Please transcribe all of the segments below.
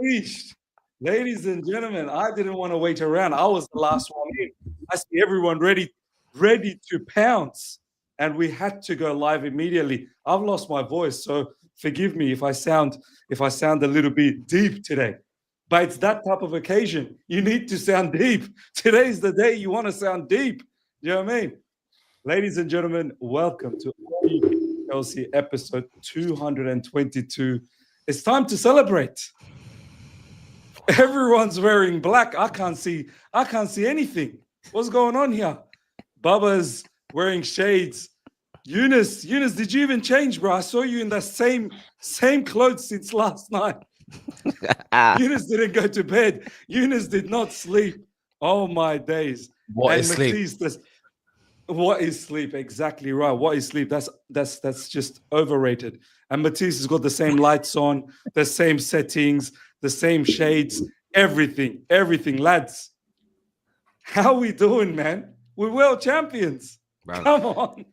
Sheesh. Ladies and gentlemen, I didn't want to wait around. I was the last one in. I see everyone ready to pounce, and we had to go live immediately. I've lost my voice, so forgive me if I sound a little bit deep today. But it's that type of occasion. You need to sound deep. Today's the day you want to sound deep. You know what I mean? Ladies and gentlemen, welcome to Chelsea episode 222. It's time to celebrate. Everyone's wearing black. I can't see anything. What's going on here? Baba's wearing shades. Eunice, did you even change, bro? I saw you in the same clothes since last night. Eunice didn't go to bed. Eunice did not sleep. Oh my days. What is sleep? What is sleep? Exactly right. What is sleep? That's just overrated. And Matisse has got the same lights on, the same settings, the same shades, everything, lads. How we doing, man? We're world champions. Bro. Come on.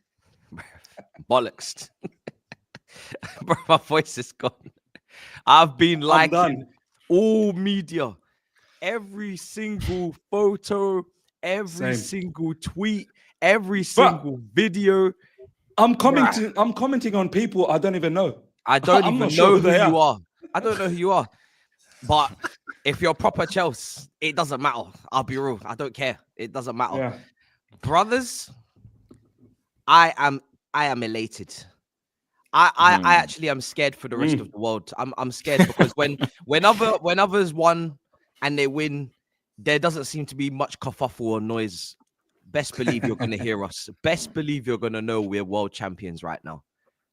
Bollocks. Bro, my voice is gone. I've been liking all media, every single photo, every single tweet, every single video. I'm commenting on people I don't even know. I don't even know who you are. I don't know who you are. But if you're proper Chelsea, it doesn't matter. I'll be real. I don't care. It doesn't matter. Yeah. Brothers, I am elated. I actually am scared for the rest of the world. I'm scared because when others won and they win, there doesn't seem to be much kerfuffle or noise. Best believe you're going to hear us. Best believe you're going to know we're world champions right now.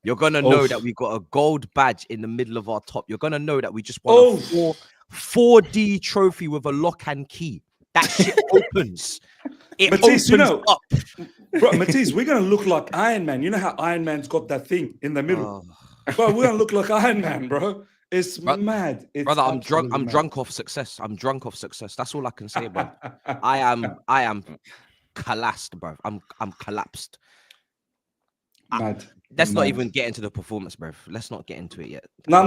You're going to know that we got a gold badge in the middle of our top. You're going to know that we just won a 4D trophy with a lock and key. That shit opens. It Matisse, opens up. Bro, Matisse, we're going to look like Iron Man. You know how Iron Man's got that thing in the middle? Bro, we're going to look like Iron Man, bro. It's mad. It's brother, I'm drunk. I'm drunk off success. I'm drunk off success. That's all I can say, bro. I am collapsed, bro. I'm collapsed. Let's not even get into the performance, bro. Let's not get into it yet. No.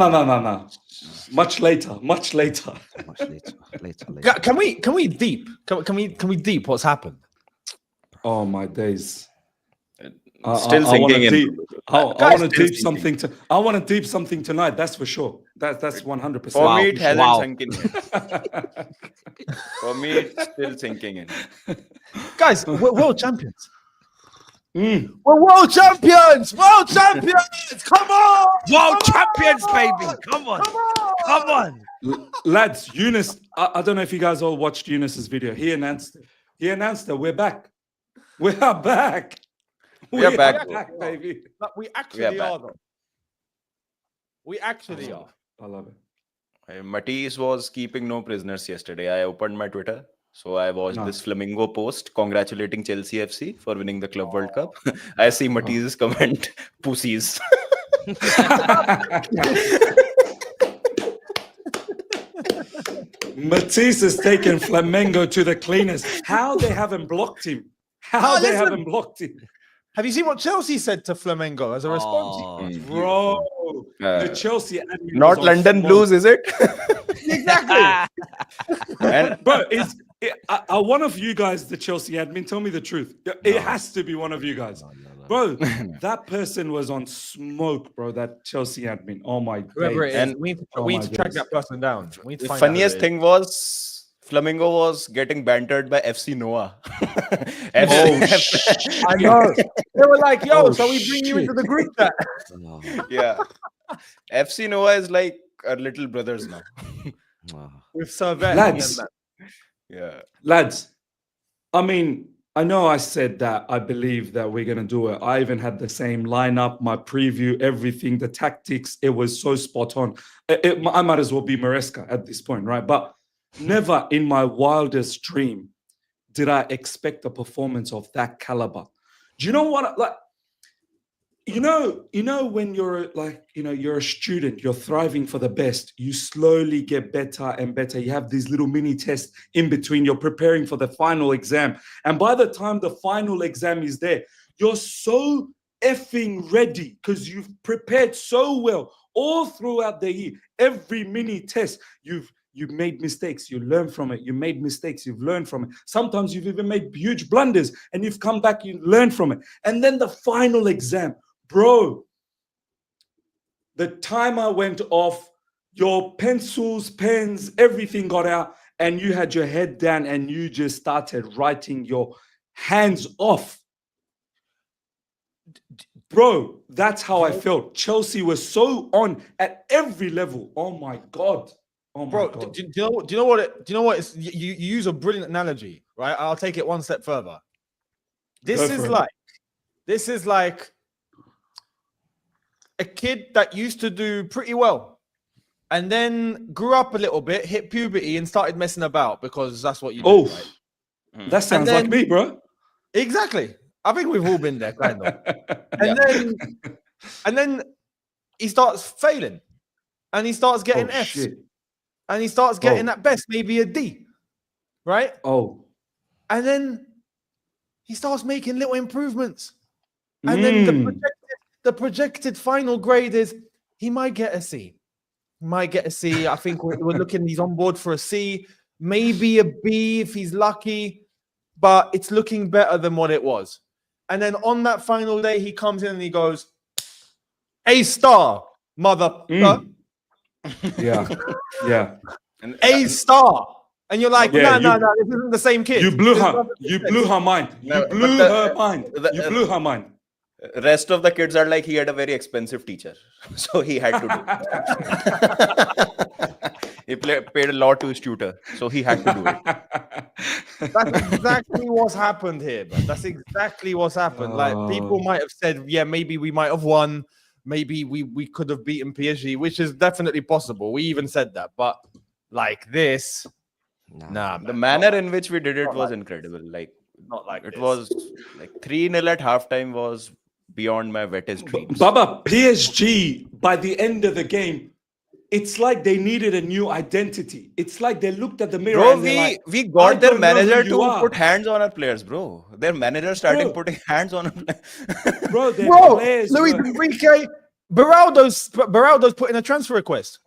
Much later. Can we deep? Can we deep what's happened? Oh my days. Still thinking in. I want to deep something. I want to deep something tonight. That's for sure. That's 100%. For me, it hasn't sunk in yet. For me, it's still sinking in. Guys, we're world champions. We're world champions! World champions! Come on! World champions, baby! Come on! Lads, Eunice, I don't know if you guys all watched Eunice's video. He announced that we're back. We are back. We are back, baby. We actually are, though. We actually are. I love it. Matisse was keeping no prisoners yesterday. I opened my Twitter. So I watched this Flamingo post congratulating Chelsea FC for winning the Club World Cup. I see Matisse's comment, pussies. Matisse has taken Flamengo to the cleaners. How they haven't blocked him? Haven't blocked him? Have you seen what Chelsea said to Flamengo as a response? Bro, the Chelsea not London Blues, is it? Exactly. Bro, are one of you guys the Chelsea admin? Tell me the truth. It has to be one of you guys. Bro, that person was on smoke, bro, that Chelsea admin. Oh my god. Whoever it is, we need to track that person down. The funniest thing was Flamingo was getting bantered by FC Noah. I know. They were like, yo, so we bring you into the group chat. Yeah. FC Noah is like our little brothers now. With Servette. Lads. Yeah. Lads, I mean, I know I said that I believe that we're going to do it. I even had the same lineup, my preview, everything, the tactics. It was so spot on. I might as well be Maresca at this point, right? But never in my wildest dream did I expect a performance of that caliber. Do you know what? Like, you know, when you're like, you're a student, you're thriving for the best, you slowly get better and better. You have these little mini tests in between. You're preparing for the final exam. And by the time the final exam is there, you're so effing ready because you've prepared so well all throughout the year. Every mini test, you've You've made mistakes. You learn from it. You made mistakes. You've learned from it. Sometimes you've even made huge blunders and you've come back, you learn from it. And then the final exam, bro, the timer went off, your pencils, pens, everything got out, and you had your head down and you just started writing your hands off. Bro, that's how I felt. Chelsea was so on at every level. Oh my God. Oh my God. Do you know what? It's, you use a brilliant analogy, right? I'll take it one step further. This is like a kid that used to do pretty well and then grew up a little bit, hit puberty and started messing about because that's what you do, right? That sounds like me, bro. Exactly. I think we've all been there, kind of. And then he starts failing and he starts getting Fs. Shit. And he starts getting at best maybe a D, right? And then he starts making little improvements. And then the projected final grade is he might get a C. He might get a C. I think we're looking, he's on board for a C, maybe a B if he's lucky, but it's looking better than what it was. And then on that final day, he comes in and he goes, A star, mother. Yeah. A star. And you're like, no, this isn't the same kid. You blew her. You blew her mind. You blew her mind. You blew her mind. Rest of the kids are like, he had a very expensive teacher, so he had to do it. He paid a lot to his tutor, so he had to do it. That's exactly what's happened here, man. That's exactly what's happened. Like, people might have said, yeah, maybe we might have won. Maybe we could have beaten PSG, which is definitely possible. We even said that. But like this, the manner in which we did it was incredible. Like, not like it was like 3-0 at halftime was beyond my wettest dreams. Baba, PSG, by the end of the game, it's like they needed a new identity. It's like they looked at the mirror. Bro, and we got their manager to put hands on our players, bro. Their manager started putting hands on our players. Bro, players, Luis Enrique, Beraldo's put in a transfer request.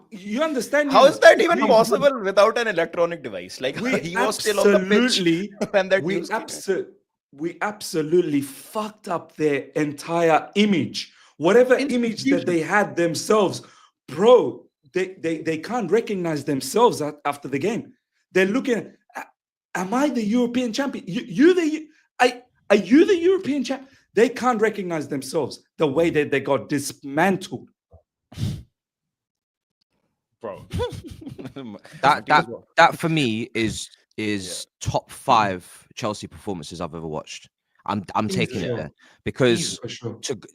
You understand? How is that even possible without an electronic device? Like, he was still on the pitch when that news we absolutely fucked up their entire image. Whatever image that they had themselves, bro, they can't recognize themselves after the game. They're looking at, am I the European champion? Are you the European champion? They can't recognize themselves the way that they got dismantled. Bro. that for me is top 5 Chelsea performances I've ever watched. I'm taking it there because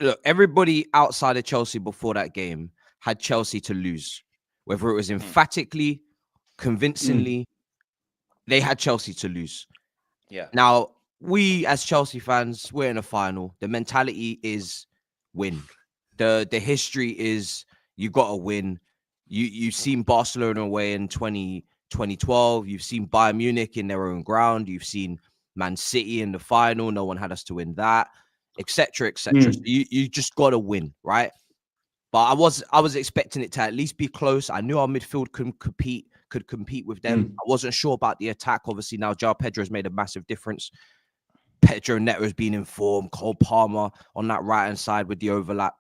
look, everybody outside of Chelsea before that game had Chelsea to lose, whether it was emphatically, convincingly, they had Chelsea to lose. Yeah. Now we as Chelsea fans, we're in a final. The mentality is win. The history is you got to win. You've seen Barcelona away in 2012. You've seen Bayern Munich in their own ground. You've seen Man City in the final. No one had us to win that, etc., etc. So you just got to win, right? But I was expecting it to at least be close. I knew our midfield could compete with them. I wasn't sure about the attack. Obviously, now Joao Pedro has made a massive difference. Pedro Neto has been in form. Cole Palmer on that right-hand side with the overlap.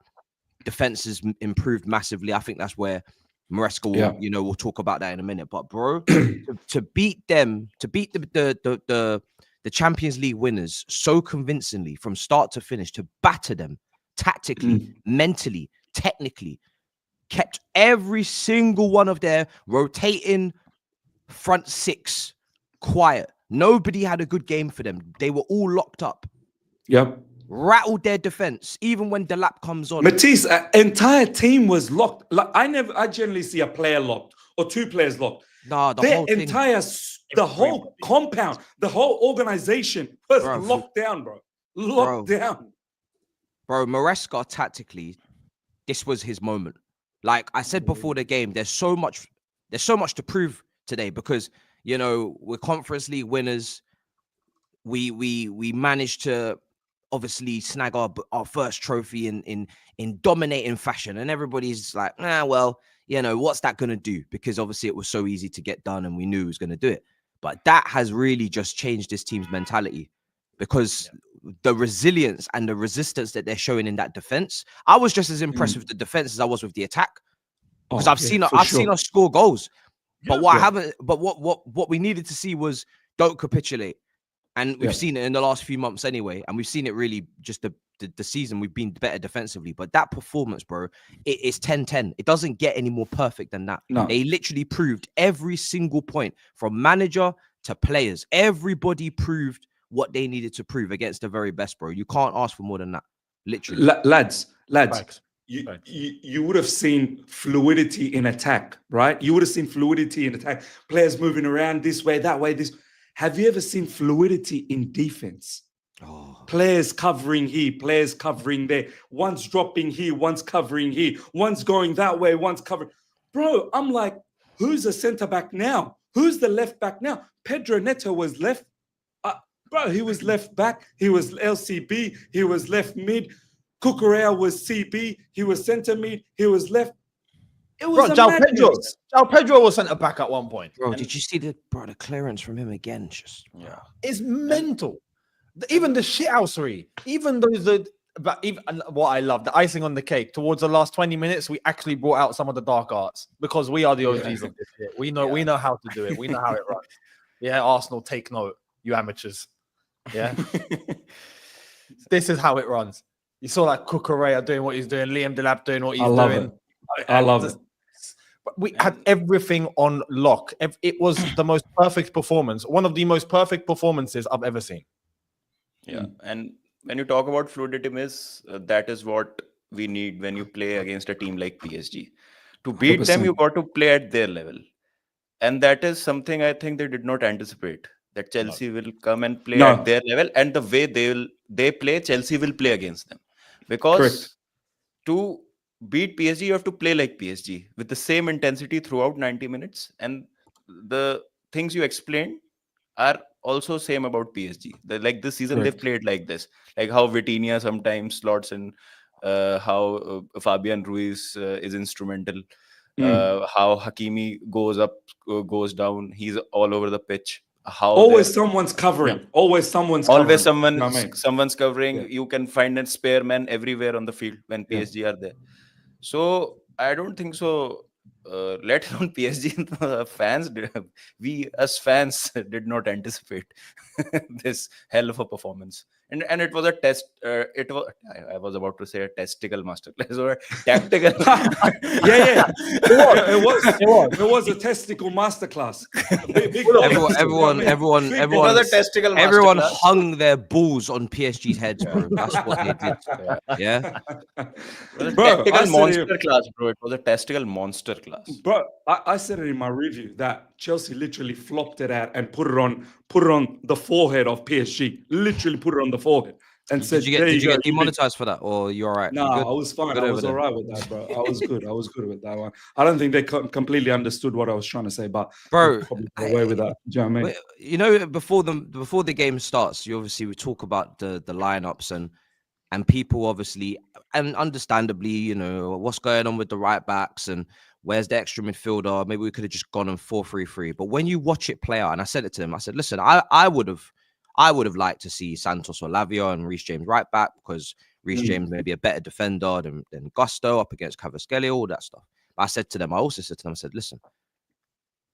Defense has improved massively. I think that's where Maresca will, we'll talk about that in a minute. But bro, to beat them, to beat the Champions League winners so convincingly from start to finish, to batter them tactically, mentally, technically, kept every single one of their rotating front six quiet. Nobody had a good game for them. They were all locked up. Yep. Rattled their defense, even when Delap comes on. Matisse, entire team was locked. Like, I generally see a player locked or two players locked. No, the whole compound, the whole organization was locked down, bro. Locked down. Bro, Maresca tactically, this was his moment. Like I said before the game, there's so much to prove today because we're Conference League winners. We managed to obviously snag our first trophy in dominating fashion, and everybody's like, well, you know, what's that going to do? Because obviously it was so easy to get done and we knew he was going to do it. But that has really just changed this team's mentality, because the resilience and the resistance that they're showing in that defense, I was just as impressed with the defense as I was with the attack, because I've seen us score goals. But what we needed to see was don't capitulate. And we've seen it in the last few months anyway. And we've seen it really just the season. We've been better defensively. But that performance, bro, it's 10-10. It doesn't get any more perfect than that. No. They literally proved every single point, from manager to players. Everybody proved what they needed to prove against the very best, bro. You can't ask for more than that. Literally. Lads, you would have seen fluidity in attack, right? You would have seen fluidity in attack. Players moving around this way, that way, this. Have you ever seen fluidity in defense? Players covering here, players covering there. One's dropping here, one's covering here. One's going that way, one's covering. Bro, I'm like, who's the centre back now? Who's the left back now? Pedro Neto was left. Bro, he was left back. He was LCB. He was left mid. Cucurella was CB. He was centre mid. He was left. It was Joao Pedro was centre back at one point. Bro, did you see the clearance from him again? Just it's mental. Even the shithousery, even what I love, the icing on the cake. Towards the last 20 minutes, we actually brought out some of the dark arts, because we are the OGs of this shit. We know how to do it. We know how it runs. Yeah, Arsenal, take note, you amateurs. Yeah, this is how it runs. You saw like Cucurella doing what he's doing, Liam Delap doing what he's doing. I love it. We had everything on lock. It was the most perfect performance, one of the most perfect performances I've ever seen. Yeah, and when you talk about fluidity, that is what we need when you play against a team like PSG. To beat 100%. Them, you got to play at their level, and that is something I think they did not anticipate. That Chelsea will come and play at their level, and the way they play, Chelsea will play against them. Because to beat PSG, you have to play like PSG with the same intensity throughout 90 minutes. And the things you explained are also same about PSG. Like this season, they've played like this. Like how Vitinha sometimes slots in, how Fabian Ruiz is instrumental, how Hakimi goes down. He's all over the pitch. Someone's covering. Someone's covering. You can find a spare man everywhere on the field when PSG are there. So I don't think so. Let alone PSG fans. We as fans did not anticipate this hell of a performance. And it was a test. I was about to say a testicle masterclass or a tactical. It was a testicle masterclass. Everyone hung their balls on PSG's heads, bro. That's what they did. Yeah. It was a tactical monster class, bro. It was a testicle monster class. Bro, I said it in my review that Chelsea literally flopped it out and put it on the forehead of PSG. Literally put it on the forehead. And did you get demonetized for that, or you all right? No, I was fine. I was all right with that, bro. I was good. I was good with that one. I don't think they completely understood what I was trying to say, but bro, probably away with that. Do you know what I mean? You know, before the game starts, we talk about the lineups and people obviously, and understandably, you know, what's going on with the right backs and where's the extra midfielder? Maybe we could have just gone on 4-3-3. But when you watch it play out, and I said it to him, I said, listen, I would have liked to see Santos or Lavia and Reece James right back, because Reece James may be a better defender than Gusto up against Kvaratskhelia, all that stuff. But I said to them, I said, listen,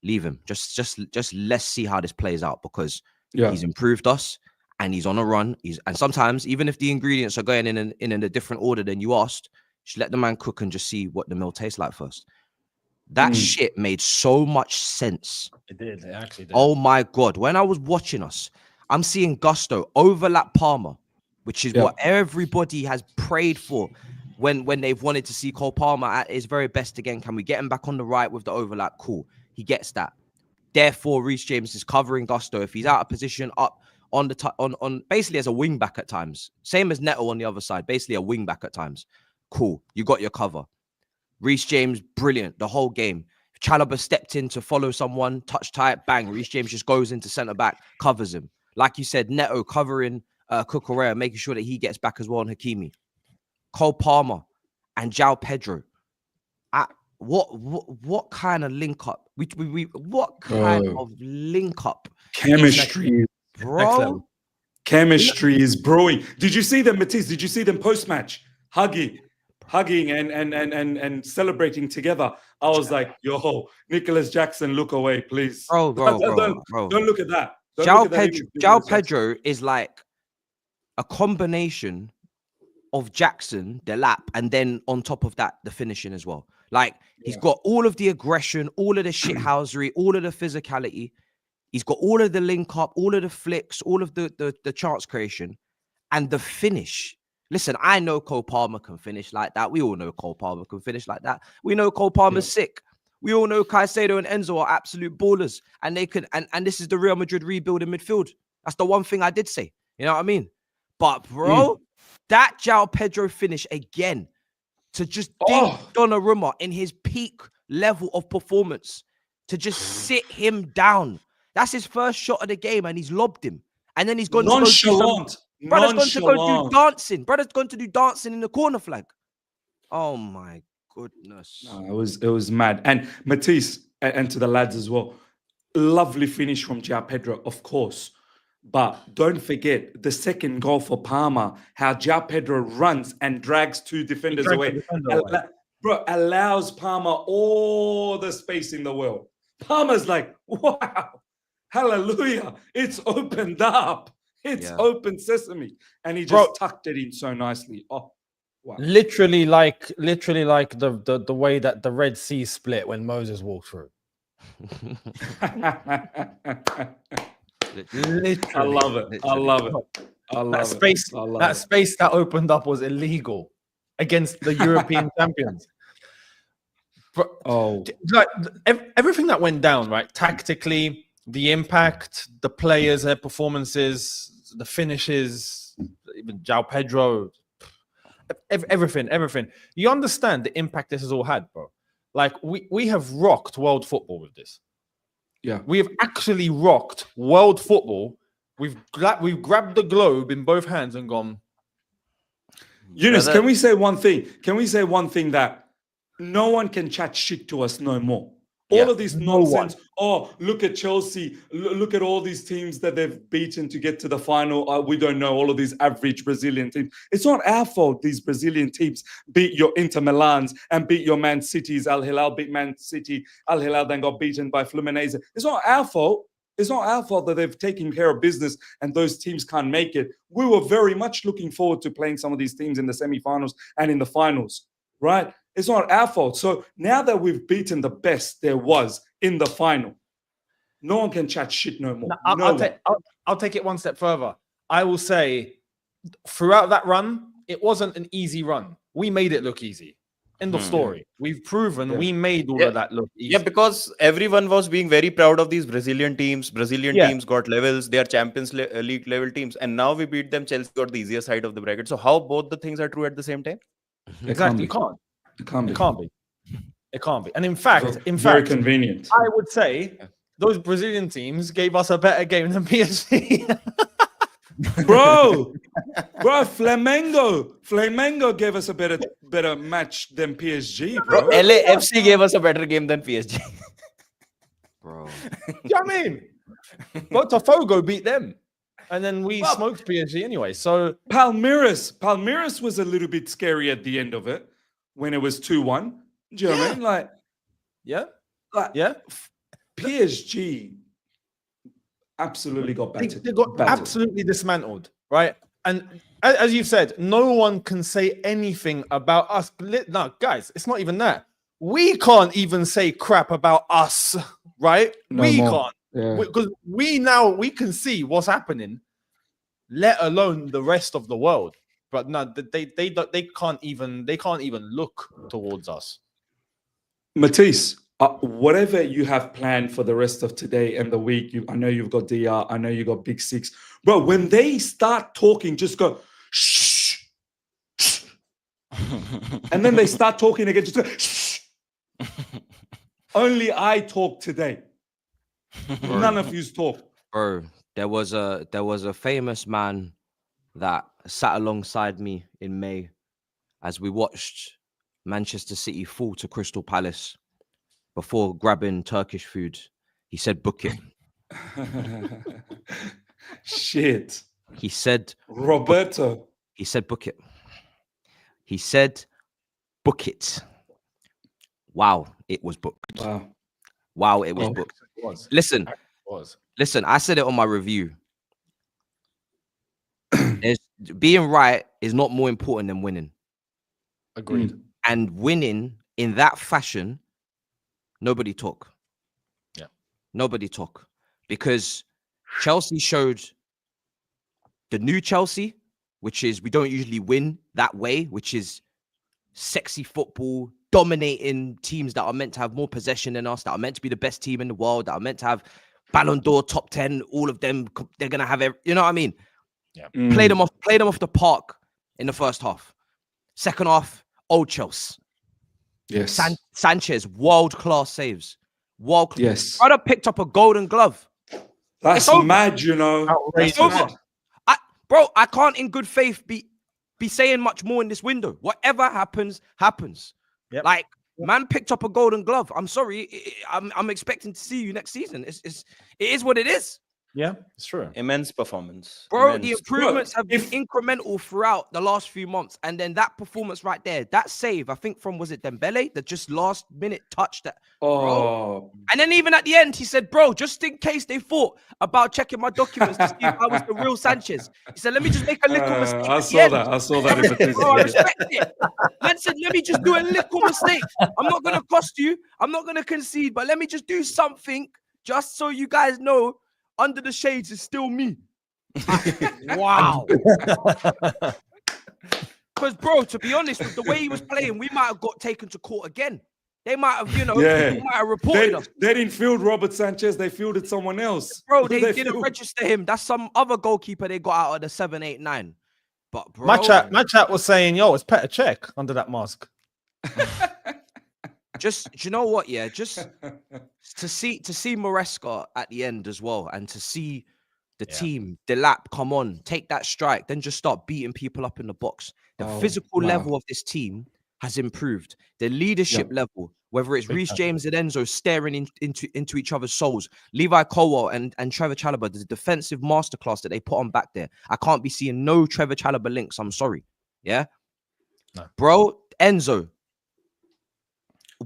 leave him. Just let's see how this plays out, because he's improved us and he's on a run. And sometimes, even if the ingredients are going in a different order than you asked, just let the man cook and just see what the meal tastes like first. That shit made so much sense. It did. It actually did. Oh my God. When I was watching us, I'm seeing Gusto overlap Palmer, which is what everybody has prayed for when they've wanted to see Cole Palmer at his very best again. Can we get him back on the right with the overlap? Cool. He gets that. Therefore, Reece James is covering Gusto. If he's out of position, up on the on basically as a wing back at times. Same as Neto on the other side, basically a wing back at times. Cool. You got your cover. Reece James, brilliant the whole game. Chalobah stepped in to follow someone, touch tight, bang. Reece James just goes into centre back, covers him. Like you said, Neto covering Cucurella, making sure that he gets back as well on Hakimi. Cole Palmer and Joao Pedro. what kind of link up? What kind of link up? Chemistry, bro. Chemistry is brewing. Did you see them, Matisse? Did you see them post-match hugging and celebrating together? I was like, yo, Nicholas Jackson, look away, please. Bro. Don't look at that. Joao Pedro is like a combination of Jackson, the lap, and then on top of that, the finishing as well. Like, he's got all of the aggression, all of the shithousery, all of the physicality. He's got all of the link up, all of the flicks, all of the chance creation, and the finish. Listen, I know Cole Palmer can finish like that. We all know Cole Palmer can finish like that. We know Cole Palmer's sick. We all know Caicedo and Enzo are absolute ballers, and they can. And this is the Real Madrid rebuild in midfield. That's the one thing I did say. You know what I mean? But bro, that Joao Pedro finish again to just dink Donnarumma in his peak level of performance, to just sit him down. That's his first shot of the game, and he's lobbed him. And then he's gone nonchalant. Brother's gone to go do dancing. Brother's gone to do dancing in the corner flag. Oh my goodness. No, it was mad. And Matisse, and to the lads as well, lovely finish from Joao Pedro, of course. But don't forget the second goal for Parma, how Joao Pedro runs and drags two defenders away. Bro, allows Parma all the space in the world. Parma's like, wow, hallelujah, it's opened up. It's open sesame. And he just tucked it in so nicely. Oh, wow. Literally like the way that the Red Sea split when Moses walked through. Literally. I love it. That space that opened up was illegal against the European champions. Like everything that went down, right? Tactically, the impact, the players, their performances, the finishes, even Joao Pedro, everything. You understand the impact this has all had, bro. Like we have rocked world football with this. Yeah, we have actually rocked world football. We've grabbed the globe in both hands and gone. Eunice, can we say one thing? Can we say one thing that no one can chat shit to us no more? All of this nonsense. Oh, look at Chelsea. Look at all these teams that they've beaten to get to the final. We don't know, all of these average Brazilian teams. It's not our fault these Brazilian teams beat your Inter Milans and beat your Man Cities. Al Hilal beat Man City. Al Hilal then got beaten by Fluminense. It's not our fault. It's not our fault that they've taken care of business and those teams can't make it. We were very much looking forward to playing some of these teams in the semifinals and in the finals, right? It's not our fault. So now that we've beaten the best there was in the final, no one can chat shit no more. I'll take it one step further. I will say, throughout that run, it wasn't an easy run. We made it look easy. End of story. We've proven we made all of that look easy. Yeah, because everyone was being very proud of these Brazilian teams. Teams got levels. They are Champions League level teams. And now we beat them. Chelsea got the easier side of the bracket. So how both the things are true at the same time? Exactly. You can't. It can't be. And in fact, very convenient. I would say those Brazilian teams gave us a better game than PSG. Bro, Flamengo gave us a better match than PSG, bro. LAFC gave us a better game than PSG. Bro. Do you know what I mean? Botafogo beat them. And then we smoked PSG anyway. So Palmeiras was a little bit scary at the end of it when it was 2-1. Do you know what I mean? Like, PSG absolutely got battered. They got absolutely dismantled, right? And as you've said, no one can say anything about us. No, guys, it's not even that. We can't even say crap about us, right? Can't. Because we can see what's happening, let alone the rest of the world. But no, they can't even look towards us. Matisse, whatever you have planned for the rest of today and the week, I know you've got DR, I know you got Big Six, bro. When they start talking, just go shh, shh. And then they start talking again. Just go, shh. Only I talk today. None of you talk. Bro, there was a famous man that sat alongside me in May as we watched Manchester City fall to Crystal Palace before grabbing Turkish food. He said, book it. Shit. He said, Roberto. He said, book it. He said, book it. Wow, it was booked. Wow, it was booked. It was. Listen, It was. listen, I said it on my review. Being right is not more important than winning. Agreed. And winning in that fashion, nobody talk. Yeah. Nobody talk. Because Chelsea showed the new Chelsea, which is we don't usually win that way, which is sexy football, dominating teams that are meant to have more possession than us, that are meant to be the best team in the world, that are meant to have Ballon d'Or top 10, all of them, they're going to have, you know what I mean? Yeah. Play them off the park in the first half. Second half, old Chelsea. Yes. Sanchez, world-class saves. World-class. Yes. Brother picked up a golden glove. That's mad, you know. It's over. Bro, I can't in good faith be saying much more in this window. Whatever happens, happens. Yep. Like, man picked up a golden glove. I'm sorry. I'm expecting to see you next season. It is what it is. Yeah, it's true. Immense performance. Bro, Immense. the improvements have been incremental throughout the last few months. And then that performance right there, that save, I think from, was it Dembele? That just last minute touch that. Bro. And then even at the end, he said, bro, just in case they thought about checking my documents to see if I was the real Sanchez. He said, let me just make a little mistake. I saw that. Bro, I respect it. Man said, let me just do a little mistake. I'm not going to cost you. I'm not going to concede, but let me just do something just so you guys know under the shades is still me. Wow. Because, bro, to be honest, with the way he was playing, we might have got taken to court again. They might have, they might have reported us. They didn't field Robert Sanchez. They fielded someone else. Bro, they didn't register him. That's some other goalkeeper they got out of the 7, 8, 9. But, bro. My chat was saying, yo, it's Petr Cech under that mask. Just, do you know what? Yeah, just to see Maresca at the end as well, and to see the team, the lap, come on, take that strike, then just start beating people up in the box. The physical level of this team has improved. The leadership level, whether it's Reece James and Enzo staring into each other's souls, Levi Colwell and Trevor Chalobah, the defensive masterclass that they put on back there. I can't be seeing no Trevor Chalobah links. I'm sorry. Yeah, no. Bro, Enzo.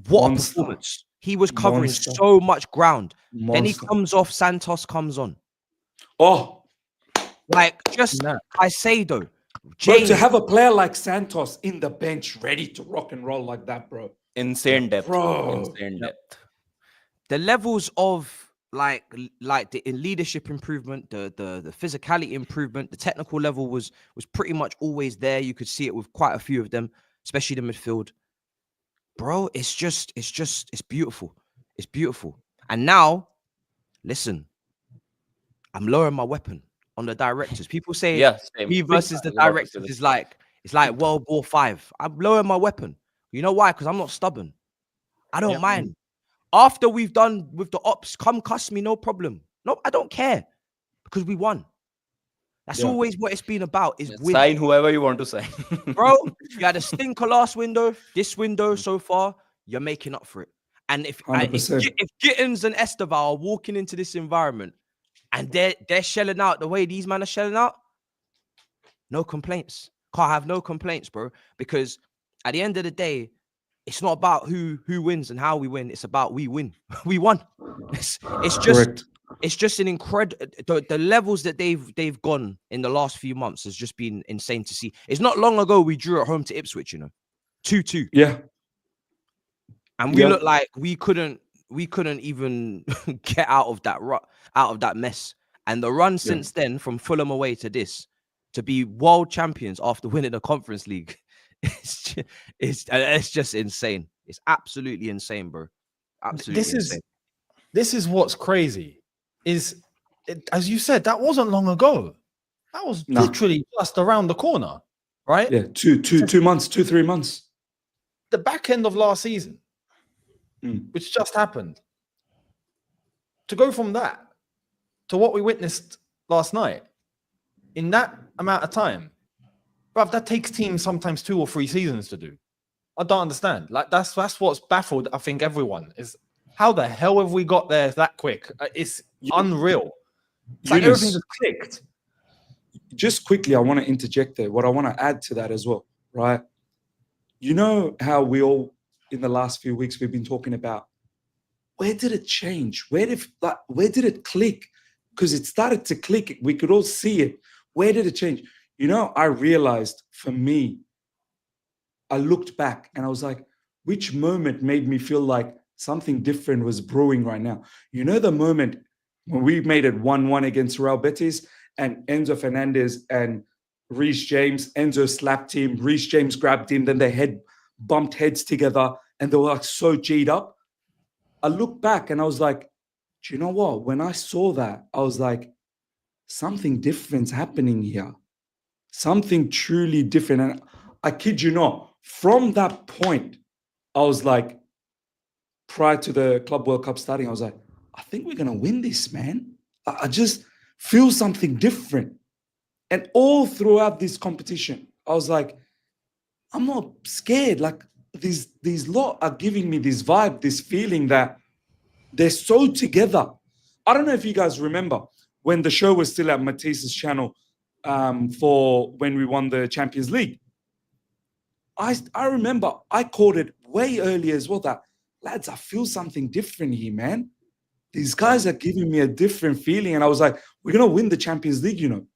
What a performance. He was covering so much ground. Then he comes off, Santos comes on. Oh. Like, just Caicedo. Bro, to have a player like Santos in the bench ready to rock and roll like that, bro. Insane depth. Bro. Insane depth. The levels of like the leadership improvement, the physicality improvement, the technical level was pretty much always there. You could see it with quite a few of them, especially the midfield. Bro, it's beautiful. It's beautiful. And now, listen, I'm lowering my weapon on the directors. People say me versus the directors is like, it's like World War V. I'm lowering my weapon. You know why? Because I'm not stubborn. I don't mind. After we've done with the ops, come cuss me, no problem. No, I don't care. Because we won. That's always what it's been about. Is win. Sign whoever you want to sign. Bro, you had a stinker last window. This window so far, you're making up for it. And if Gittins and Esteval are walking into this environment and they're shelling out the way these men are shelling out, no complaints. Can't have no complaints, bro. Because at the end of the day, it's not about who wins and how we win. It's about we win. We won. It's just an incredible. The levels that they've gone in the last few months has just been insane to see. It's not long ago we drew at home to Ipswich, 2-2. Yeah, and we looked like we couldn't even get out of that mess. And the run since then, from Fulham away to this, to be world champions after winning the Conference League, it's just insane. It's absolutely insane, bro. Absolutely insane. This is what's crazy. As you said, that wasn't long ago. That was literally just around the corner, right? Yeah, 2 months, 2-3 months. The back end of last season, which just happened. To go from that to what we witnessed last night, in that amount of time, bruv, that takes teams sometimes 2 or 3 seasons to do. I don't understand. Like that's what's baffled. I think everyone is. How the hell have we got there that quick? It's unreal. It's like everything just clicked. Just quickly, I want to interject there. What I want to add to that as well, right? You know how we all in the last few weeks we've been talking about where did it change? Where did it click? Because it started to click. We could all see it. Where did it change? You know, I realized for me, I looked back and I was like, which moment made me feel like something different was brewing right now? You know, the moment when we made it 1-1 against Real Betis and Enzo Fernandez and Reece James, Enzo slapped him, Reece James grabbed him, then they bumped heads together and they were like so G'd up. I looked back and I was like, do you know what? When I saw that, I was like, something different's happening here. Something truly different. And I kid you not, from that point, I was like, prior to the Club World Cup starting, I was like, I think we're going to win this, man. I just feel something different. And all throughout this competition, I was like, I'm not scared. Like these lot are giving me this vibe, this feeling that they're so together. I don't know if you guys remember when the show was still at Matisse's channel for when we won the Champions League. I remember I called it way earlier as well that, lads, I feel something different here, man. These guys are giving me a different feeling. And I was like, we're going to win the Champions League, you know.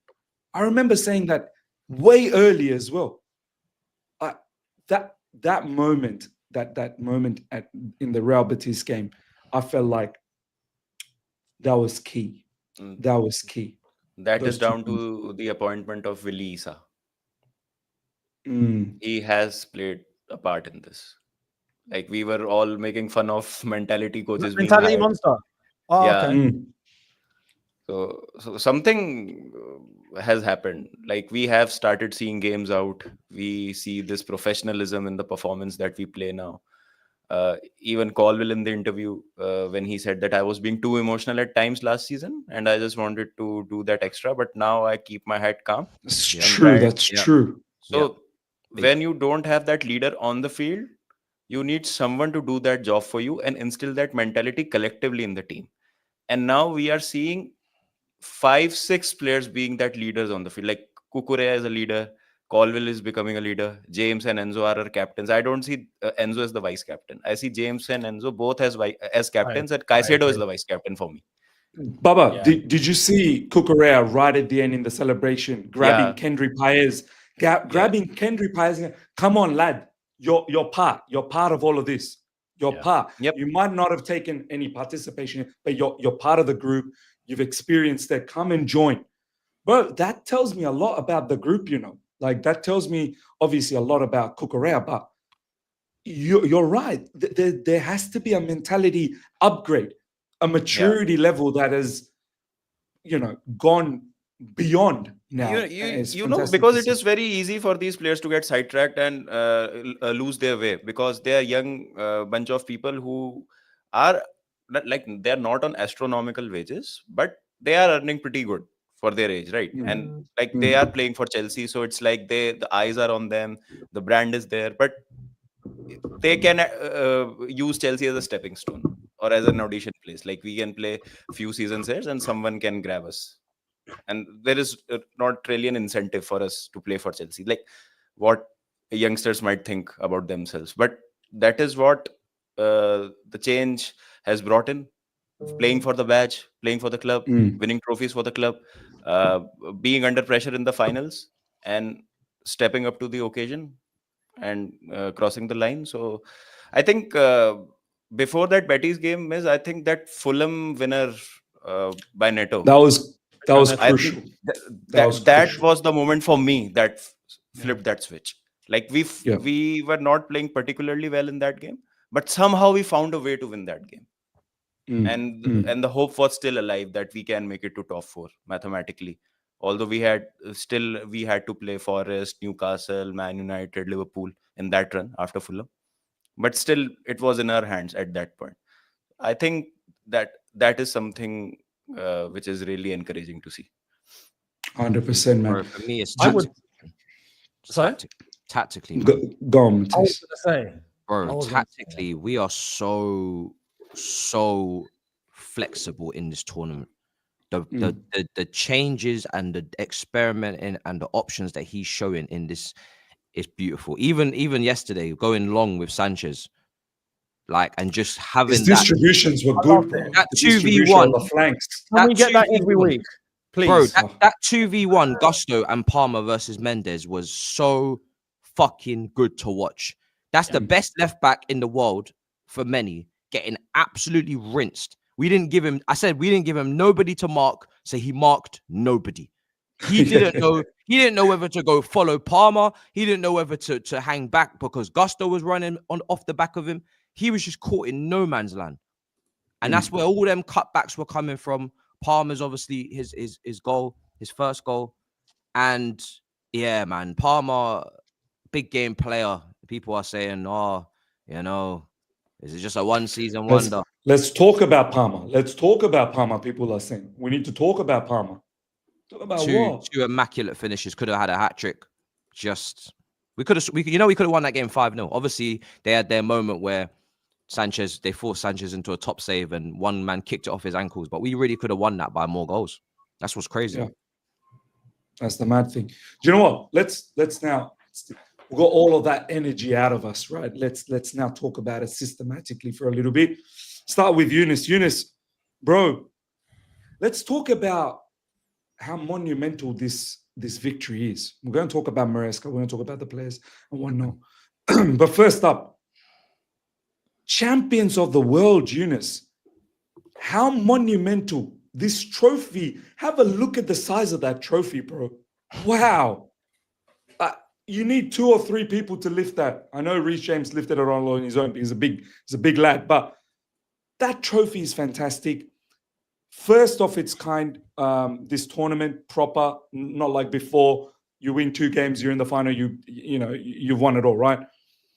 I remember saying that way earlier as well. That moment in the Real Betis game, I felt like that was key. That was key. That is down to the appointment of Willy Issa. He has played a part in this. Like we were all making fun of mentality coaches. Mentality monster. Oh, yeah. Okay. So something has happened. Like we have started seeing games out. We see this professionalism in the performance that we play now. Even Colville in the interview, when he said that I was being too emotional at times last season and I just wanted to do that extra, but now I keep my head calm. That's true. That's true. So when you don't have that leader on the field, you need someone to do that job for you and instill that mentality collectively in the team. And now we are seeing 5-6 players being that leaders on the field. Like Cucurella is a leader, Colville is becoming a leader, James and Enzo are our captains. I don't see Enzo as the vice captain. I see James and Enzo both as captains, and Caicedo is the vice captain for me. Baba, did you see Cucurella right at the end in the celebration grabbing Kendry Paez? Grabbing Kendry Paez. Come on, lad. You're part of all of this. You're part. Yep. You might not have taken any participation, but you're part of the group. You've experienced that. Come and join. Bro, that tells me a lot about the group, you know. Like that tells me obviously a lot about Cucurella, but you're right. There has to be a mentality upgrade, a maturity level that has, you know, gone beyond now. You know, because it is very easy for these players to get sidetracked and lose their way, because they are young bunch of people who are like, they're not on astronomical wages, but they are earning pretty good for their age, right? And like they are playing for Chelsea, so it's like the eyes are on them, the brand is there, but they can use Chelsea as a stepping stone or as an audition place. Like we can play a few seasons here and someone can grab us. And there is not really an incentive for us to play for Chelsea, like what youngsters might think about themselves. But that is what the change has brought in. Playing for the badge, playing for the club, winning trophies for the club, being under pressure in the finals and stepping up to the occasion and crossing the line. So I think before that Betis game, I think that Fulham winner by Neto, that was crucial. That was the moment for me that flipped that switch. Like we were not playing particularly well in that game, but somehow we found a way to win that game. And the hope was still alive that we can make it to top 4 mathematically. Although we had to play Forest, Newcastle, Man United, Liverpool in that run after Fulham, but still it was in our hands at that point. I think that is something which is really encouraging to see. 100%, man. For me, it's I would. Sorry. Tactically, man. Go on, I was Matisse. going to say, Bro, tactically, we are so flexible in this tournament. The changes and the experimenting and the options that he's showing in this is beautiful. Even yesterday, going long with Sanchez, like, and just having His distributions were good, bro. That The distribution 2v1 on the flanks. Can we get that every week, please? Bro, that 2v1 Gusto and Palmer versus Mendes was so fucking good to watch. That's the best left back in the world for many, getting absolutely rinsed. We didn't give him nobody to mark, so he marked nobody. He didn't know. He didn't know whether to go follow Palmer. He didn't know whether to hang back because Gusto was running off the back of him. He was just caught in no man's land, and that's where all them cutbacks were coming from. Palmer's obviously his goal, his first goal, and yeah, man, Palmer, big game player. People are saying, oh, you know, is it just a one season wonder? Let's talk about Palmer. Let's talk about Palmer. People are saying we need to talk about Palmer. Talk about two immaculate finishes. Could have had a hat trick. We could have won that game 5-0. Obviously, they had their moment where they forced Sanchez into a top save and one man kicked it off his ankles. But we really could have won that by more goals. That's what's crazy. Yeah. That's the mad thing. Do you know what? Let's now. We've got all of that energy out of us, right? Let's now talk about it systematically for a little bit. Start with Yunus. Yunus, bro, let's talk about how monumental this victory is. We're going to talk about Maresca. We're going to talk about the players and whatnot. But first up, champions of the world, Yunus. How monumental this trophy. Have a look at the size of that trophy, bro. Wow. You need 2 or 3 people to lift that. I know Reece James lifted it on his own. He's a big lad, but that trophy is fantastic. First of its kind, this tournament proper, not like before. You win 2 games, you're in the final. You've won it all, right?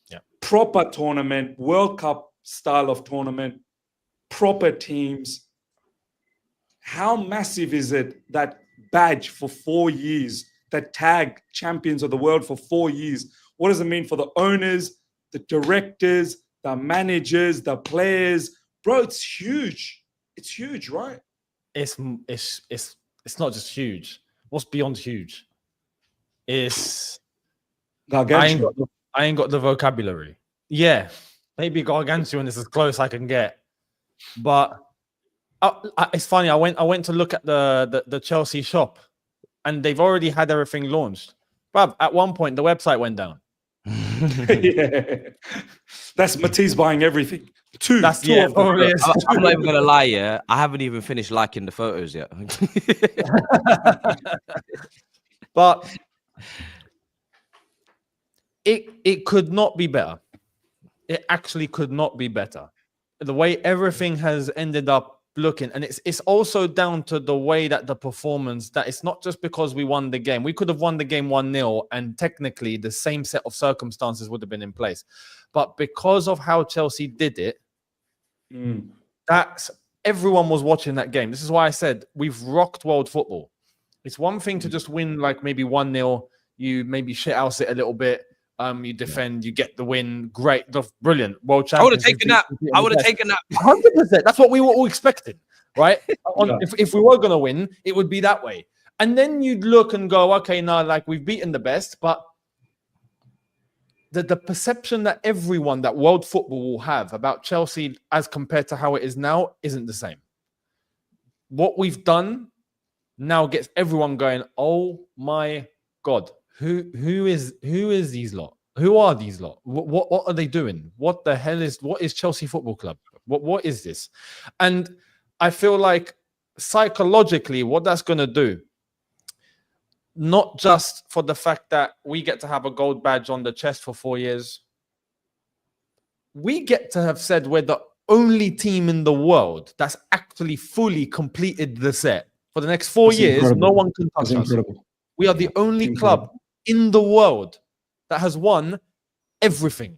Yeah. Proper tournament, World Cup style of tournament, proper teams. How massive is it, that badge for 4 years? That tag champions of the world for 4 years. What does it mean for the owners, the directors, the managers, the players? Bro, it's huge. It's huge, right? It's not just huge. What's beyond huge? It's gargantuan. I ain't got the vocabulary. Yeah, maybe gargantuan is as close I can get. But it's funny. I went to look at the Chelsea shop. And they've already had everything launched. But at one point, the website went down. Yeah. That's Matisse buying everything. I'm not even going to lie, yeah. I haven't even finished liking the photos yet. But it could not be better. It actually could not be better. The way everything has ended up looking, and it's also down to the way that the performance, that it's not just because we won the game. We could have won the game 1-0 and technically the same set of circumstances would have been in place, but because of how Chelsea did it, that's everyone was watching that game. This is why I said we've rocked world football. It's one thing to just win like maybe 1-0, you maybe shit house it a little bit, you defend, you get the win. Great, brilliant. World champions. I would have taken that. I would have taken that. 100%. That's what we were all expecting, right? If we were going to win, it would be that way. And then you'd look and go, okay, now like we've beaten the best, but the perception that everyone, that world football will have about Chelsea as compared to how it is now isn't the same. What we've done now gets everyone going, oh my God. Who is these lot? Who are these lot? What are they doing? What is Chelsea Football Club? What is this? And I feel like psychologically, what that's going to do, not just for the fact that we get to have a gold badge on the chest for 4 years, we get to have said we're the only team in the world that's actually fully completed the set. For the next 4 years, incredible. No one can touch us. We are the only club in the world that has won everything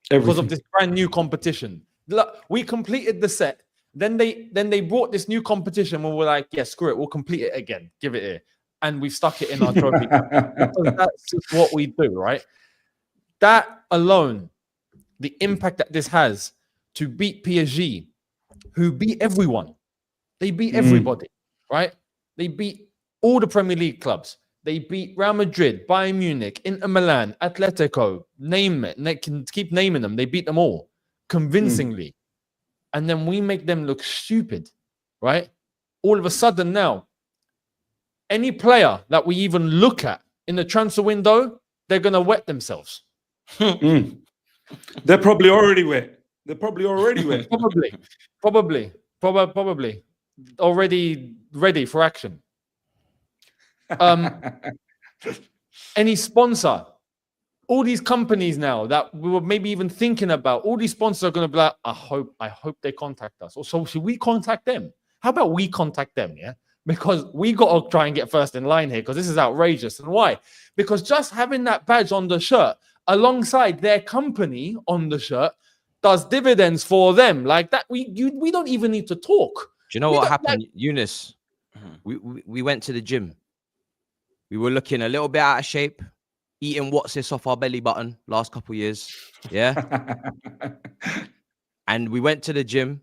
because of this brand new competition. Look, we completed the set. Then they brought this new competition where we're like, yeah, screw it, we'll complete it again. Give it here. And we've stuck it in our trophy. That's just what we do, right? that alone, the impact that this has to beat PSG, who beat everyone. They beat everybody, right? They beat all the Premier League clubs. They beat Real Madrid, Bayern Munich, Inter Milan, Atletico, name it. And they can keep naming them. They beat them all convincingly. And then we make them look stupid, right? All of a sudden now, any player that we even look at in the transfer window, they're going to wet themselves. They're probably already wet. They're probably already wet. Probably already ready for action. Any sponsor, all these companies now that we were maybe even thinking about, all these sponsors are going to be like, I hope they contact us. Or so should we contact them? How about we contact them? Yeah, because we got to try and get first in line here because this is outrageous. And why? Because just having that badge on the shirt alongside their company on the shirt does dividends for them. Like that, we don't even need to talk. Do you know what happened, Eunice? We went to the gym. We were looking a little bit out of shape, eating what's this off our belly button last couple of years. Yeah. And we went to the gym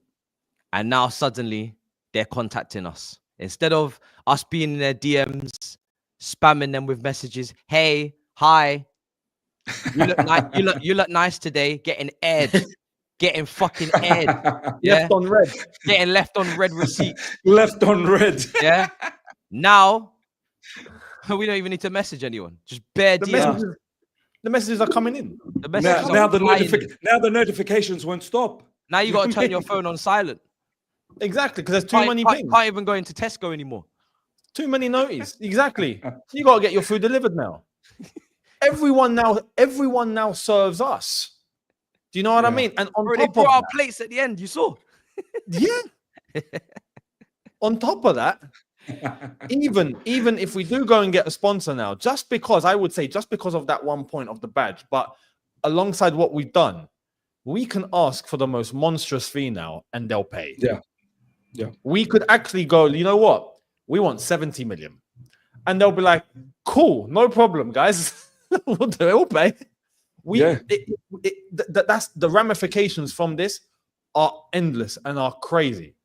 and now suddenly they're contacting us. Instead of us being in their DMs, spamming them with messages. Hey, hi. You look nice today. Getting aired. Getting fucking aired. Yeah? Left on red. Getting left on red receipts. Left on red. Yeah. Now, we don't even need to message anyone. Just bare DMs. The messages are coming in. The messages now the notifications won't stop. Now you got to turn your phone on silent. Exactly, because there's too many pings. Can't even go into Tesco anymore. Too many notices. Exactly. You got to get your food delivered now. Everyone now serves us. Do you know what I mean? And on they brought our plates at the end. You saw? Yeah. On top of that, even if we do go and get a sponsor now, just because of that 1 point of the badge, but alongside what we've done, we can ask for the most monstrous fee now, and they'll pay. Yeah. We could actually go, you know what? We want 70 million. And they'll be like, cool, no problem, guys. We'll do it, we'll pay. That's the ramifications from this are endless and are crazy.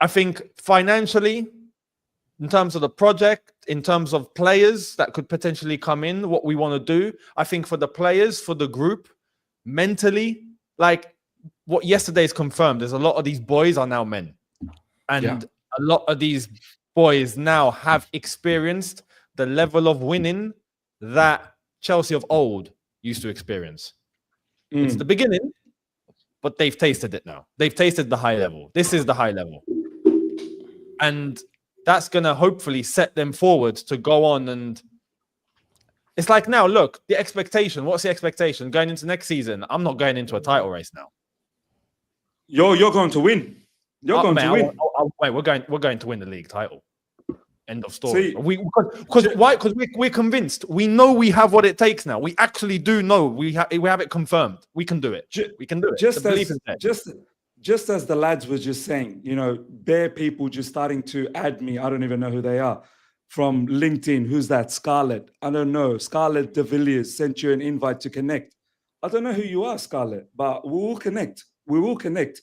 I think financially, in terms of the project, in terms of players that could potentially come in, what we want to do, I think for the players, for the group, mentally, like what yesterday's confirmed, there's a lot of these boys are now men. And a lot of these boys now have experienced the level of winning that Chelsea of old used to experience. It's the beginning, but they've tasted it now. They've tasted the high level. This is the high level. And that's going to hopefully set them forward to go on. And it's like now, look, the expectation. What's the expectation? Going into next season, I'm not going into a title race now. You're going to win. You're going to win. Wait, we're going to win the league title. End of story. Because we're convinced. We know we have what it takes now. We actually do know. We have it confirmed. We can do it. We can do it. Just as the lads were just saying, bare people just starting to add me. I don't even know who they are. From LinkedIn, who's that? Scarlett. I don't know. Scarlett de Villiers sent you an invite to connect. I don't know who you are, Scarlett, but we will connect. We will connect.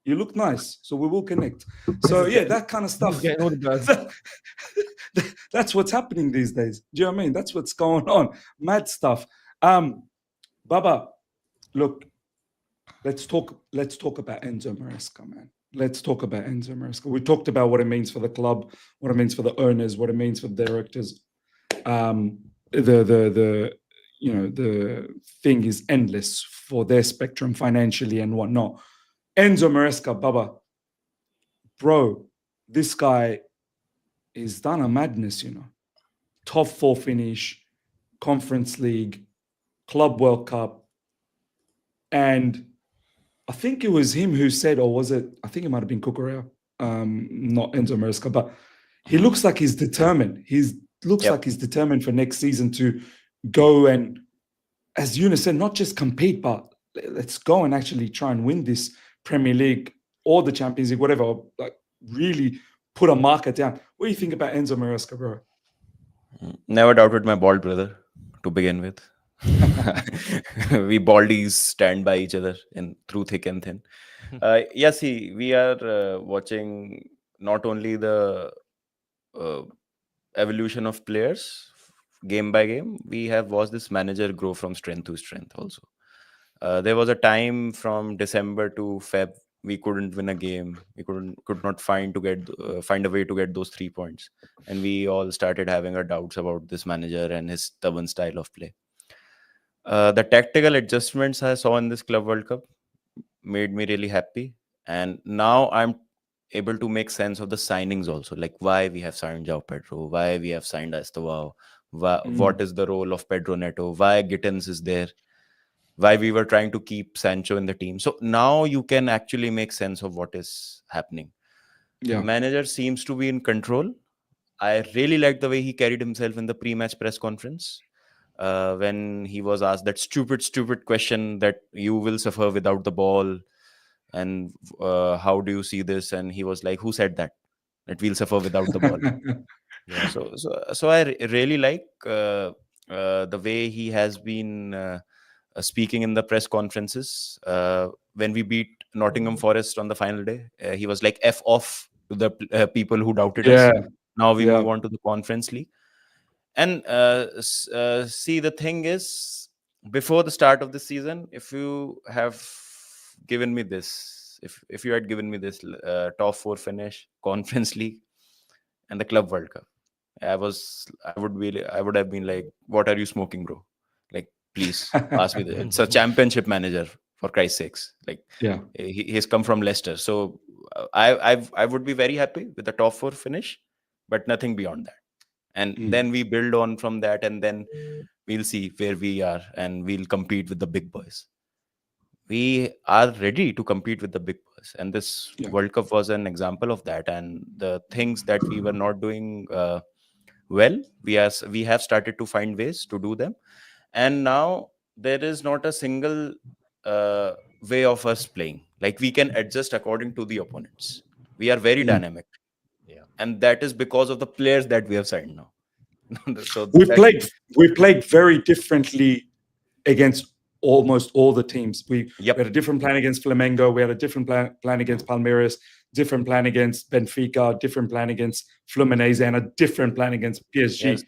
You look nice, so we will connect. So yeah, that kind of stuff. That's what's happening these days. Do you know what I mean? That's what's going on. Mad stuff. Baba, look, let's talk about Enzo Maresca, man. Let's talk about Enzo Maresca. We talked about what it means for the club, what it means for the owners, what it means for the directors. The thing is endless for their spectrum financially and whatnot. Enzo Maresca, Baba, bro, this guy is done a madness, Top 4 finish, Conference League, Club World Cup. And I think it was him who said, or was it, I think it might have been Cucurella, not Enzo Maresca, but he looks like he's determined. Like he's determined for next season to go and, as Eunice said, not just compete, but let's go and actually try and win this Premier League or the Champions League, whatever, like really put a marker down. What do you think about Enzo Maresca, bro? Never doubted my bald brother to begin with. We baldies stand by each other through thick and thin. Yeah, see, we are watching not only the evolution of players game by game, we have watched this manager grow from strength to strength also. There was a time from December to Feb we couldn't win a game. We could not find a way to get those 3 points, and we all started having our doubts about this manager and his stubborn style of play. The tactical adjustments I saw in this Club World Cup made me really happy, and now I'm able to make sense of the signings also, like why we have signed Joao Pedro, why we have signed Estevao, what is the role of Pedro Neto, why Gittins is there, why we were trying to keep Sancho in the team. So now you can actually make sense of what is happening. Yeah. Manager seems to be in control. I really liked the way he carried himself in the pre-match press conference. When he was asked that stupid question that you will suffer without the ball, and how do you see this? And he was like, who said that we'll suffer without the ball? Yeah. So I really like the way he has been speaking in the press conferences. When we beat Nottingham Forest on the final day, he was like, F off to the people who doubted us. Now we move on to the Conference League. And see, the thing is, before the start of the season, if you have given me this, if you had given me this top 4 finish, Conference League, and the Club World Cup, I would have been like, what are you smoking, bro? Like, please pass me the. It's a championship manager, for Christ's sakes. Like, he's come from Leicester, so I would be very happy with the top 4 finish, but nothing beyond that. And then we build on from that, and then we'll see where we are, and we'll compete with the big boys. We are ready to compete with the big boys, and this World Cup was an example of that. And the things that we were not doing well, we have started to find ways to do them. And now there is not a single way of us playing. Like, we can adjust according to the opponents. We are very dynamic. And that is because of the players that we have signed now. So we played very differently against almost all the teams. We had a different plan against Flamengo. We had a different plan against Palmeiras, different plan against Benfica, different plan against Fluminense, and a different plan against PSG. Yes.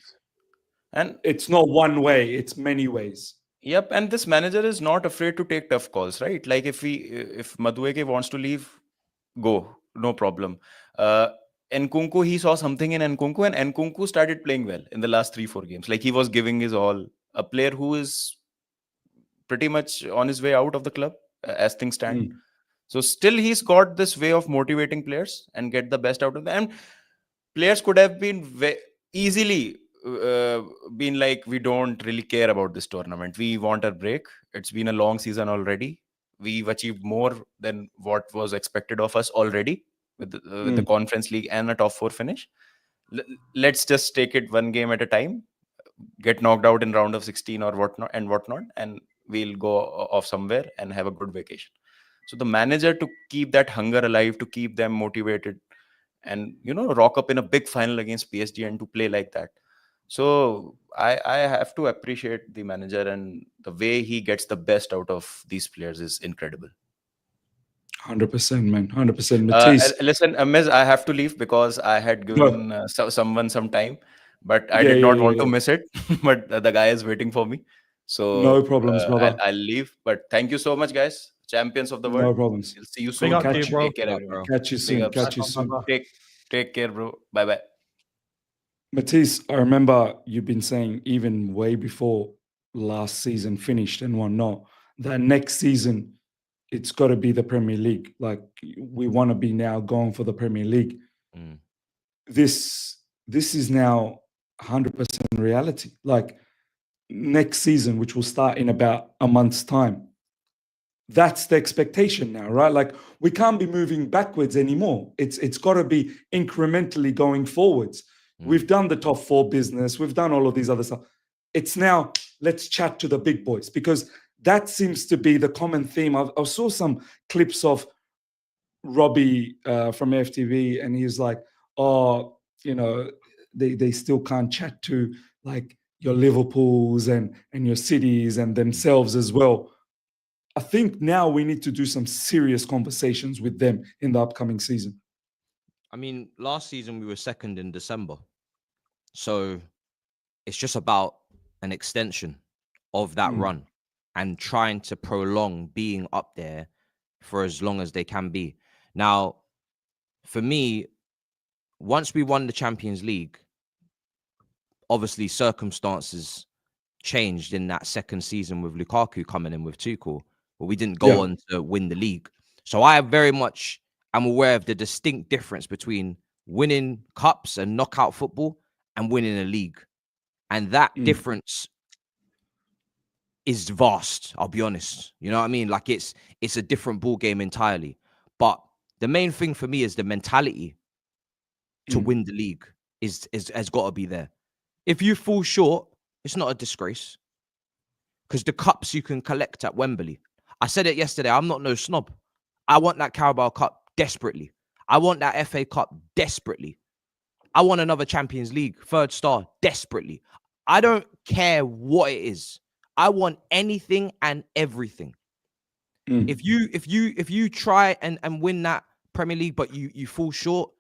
And it's not one way, it's many ways. Yep. And this manager is not afraid to take tough calls, right? Like, if Madueke wants to leave, go, no problem. Nkunku, he saw something in Nkunku, and Nkunku started playing well in the last 3-4 games. Like, he was giving his all. A player who is pretty much on his way out of the club as things stand. So still he's got this way of motivating players and get the best out of them. And players could have been easily been like, we don't really care about this tournament. We want a break. It's been a long season already. We've achieved more than what was expected of us already with the Conference League and a top 4 finish. Let's just take it one game at a time, get knocked out in round of 16 or whatnot, and we'll go off somewhere and have a good vacation. So the manager, to keep that hunger alive, to keep them motivated, and rock up in a big final against PSG and to play like that. So I have to appreciate the manager, and the way he gets the best out of these players is incredible. 100%, man. 100%. Matisse. Listen, Amiz, I have to leave because I had given someone some time, but I did not want to miss it. But the guy is waiting for me. So no problems, brother. I'll leave. But thank you so much, guys. Champions of the world. No problems. We'll see you soon. Take care, everyone. Catch you soon. Catch you soon. Take care, bro. Bye-bye. Matisse, I remember you've been saying, even way before last season finished and whatnot, that next season it's got to be the Premier League. Like, we want to be now going for the Premier League. This is now 100% reality. Like, next season, which will start in about a month's time, that's the expectation now, right? Like, we can't be moving backwards anymore. It's got to be incrementally going forwards. We've done the top 4 business. We've done all of these other stuff. It's now, let's chat to the big boys, because that seems to be the common theme. I saw some clips of Robbie from FTV, and he's like, oh, they still can't chat to, like, your Liverpools and your Cities and themselves as well. I think now we need to do some serious conversations with them in the upcoming season. I mean, last season we were second in December. So it's just about an extension of that run and trying to prolong being up there for as long as they can be. Now, for me, once we won the Champions League, obviously circumstances changed in that second season with Lukaku coming in with Tuchel, but we didn't go on to win the league. So I very much am aware of the distinct difference between winning cups and knockout football and winning a league. And that difference is vast, I'll be honest. You know what I mean? Like it's a different ball game entirely. But the main thing for me is the mentality to win the league has got to be there. If you fall short, it's not a disgrace. Because the cups you can collect at Wembley. I said it yesterday, I'm not no snob. I want that Carabao Cup desperately. I want that FA Cup desperately. I want another Champions League, third star, desperately. I don't care what it is. I want anything and everything. If you try and win that Premier League, but you fall short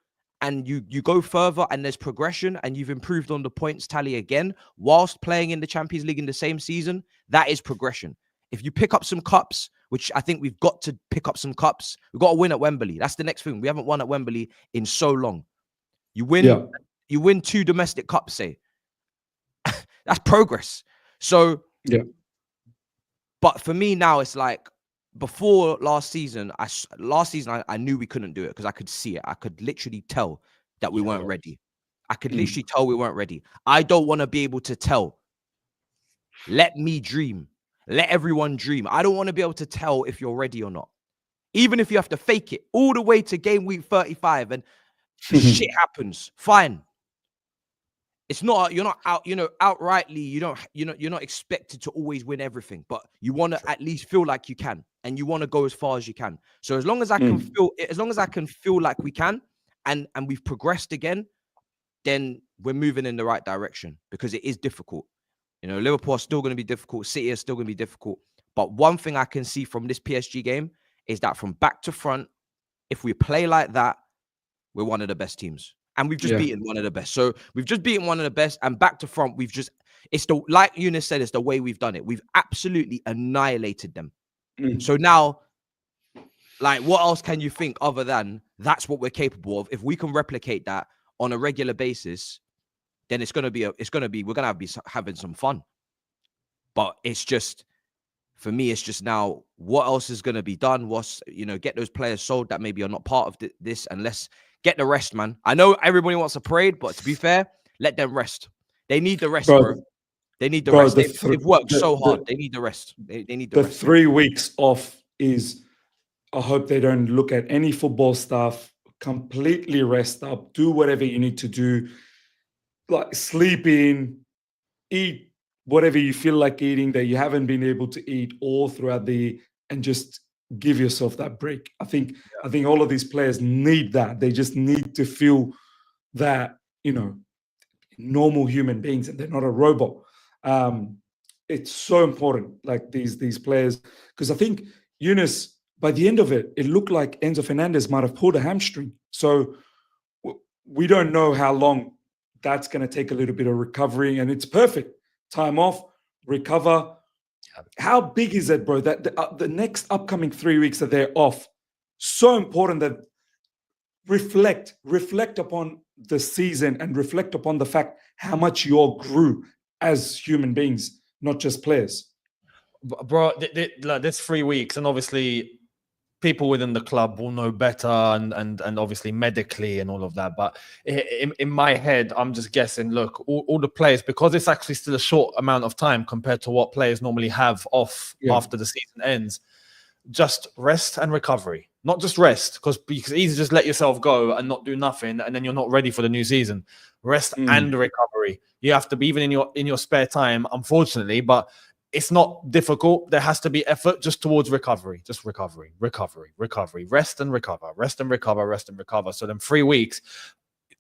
and you go further and there's progression and you've improved on the points tally again whilst playing in the Champions League in the same season, that is progression. If you pick up some cups, which I think we've got to pick up some cups, we've got to win at Wembley. That's the next thing. We haven't won at Wembley in so long. You win 2 domestic cups, say. That's progress. So, but for me now, it's like before last season, I knew we couldn't do it because I could see it. I could literally tell that we weren't ready. I could literally tell we weren't ready. I don't want to be able to tell. Let me dream. Let everyone dream. I don't want to be able to tell if you're ready or not. Even if you have to fake it all the way to game week 35 and shit happens, fine. It's not, you're not out, outrightly, you're not expected to always win everything, but you want to at least feel like you can, and you want to go as far as you can. So as long as I can feel like we can, and we've progressed again, then we're moving in the right direction, because it is difficult. Liverpool are still going to be difficult. City is still going to be difficult. But one thing I can see from this PSG game is that from back to front, if we play like that, we're one of the best teams. And we've just beaten one of the best. So we've just beaten one of the best. And back to front, like Eunice said, it's the way we've done it. We've absolutely annihilated them. So now, like, what else can you think other than that's what we're capable of? If we can replicate that on a regular basis, then we're going to be having some fun. But it's just, for me, it's just now, what else is going to be done? Get those players sold that maybe are not part of this, and let's get the rest, man. I know everybody wants a parade, but to be fair, let them rest. They need the rest, bro. They need the rest. They've worked so hard. They need the rest. They need the rest. 3 weeks off is, I hope they don't look at any football stuff, completely rest up, do whatever you need to do, like sleep in, eat whatever you feel like eating that you haven't been able to eat all throughout and just give yourself that break. I think all of these players need that. They just need to feel that, normal human beings, and they're not a robot. It's so important, like these players, because I think, Eunice, by the end of it, it looked like Enzo Fernandez might have pulled a hamstring. So we don't know how long that's going to take, a little bit of recovery, and it's perfect. Time off, recover. How big is it, bro, that the next upcoming 3 weeks that they're off? So important that reflect upon the season and reflect upon the fact how much you all grew as human beings, not just players. Bro, this 3 weeks, and obviously people within the club will know better, and obviously medically and all of that. But in my head, I'm just guessing, look, all the players, because it's actually still a short amount of time compared to what players normally have off after the season ends, just rest and recovery. Not just rest, because you can easily just let yourself go and not do nothing, and then you're not ready for the new season. Rest and recovery. You have to be, even in your spare time, unfortunately, but it's not difficult. There has to be effort just towards recovery. Just recovery. Rest and recover. So then 3 weeks,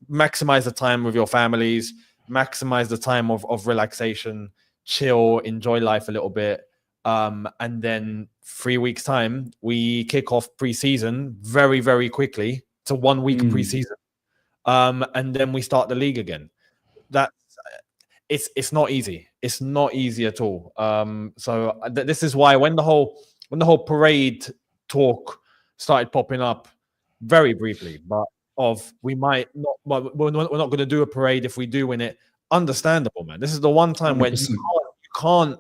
maximize the time with your families, maximize the time of relaxation, chill, enjoy life a little bit. And then 3 weeks time, we kick off preseason very, very quickly to 1 week preseason. And then we start the league again. It's not easy. It's not easy at all. So this is why when the whole parade talk started popping up very briefly, but we might not, but we're not going to do a parade if we do win it. Understandable, man. This is the one time when you can't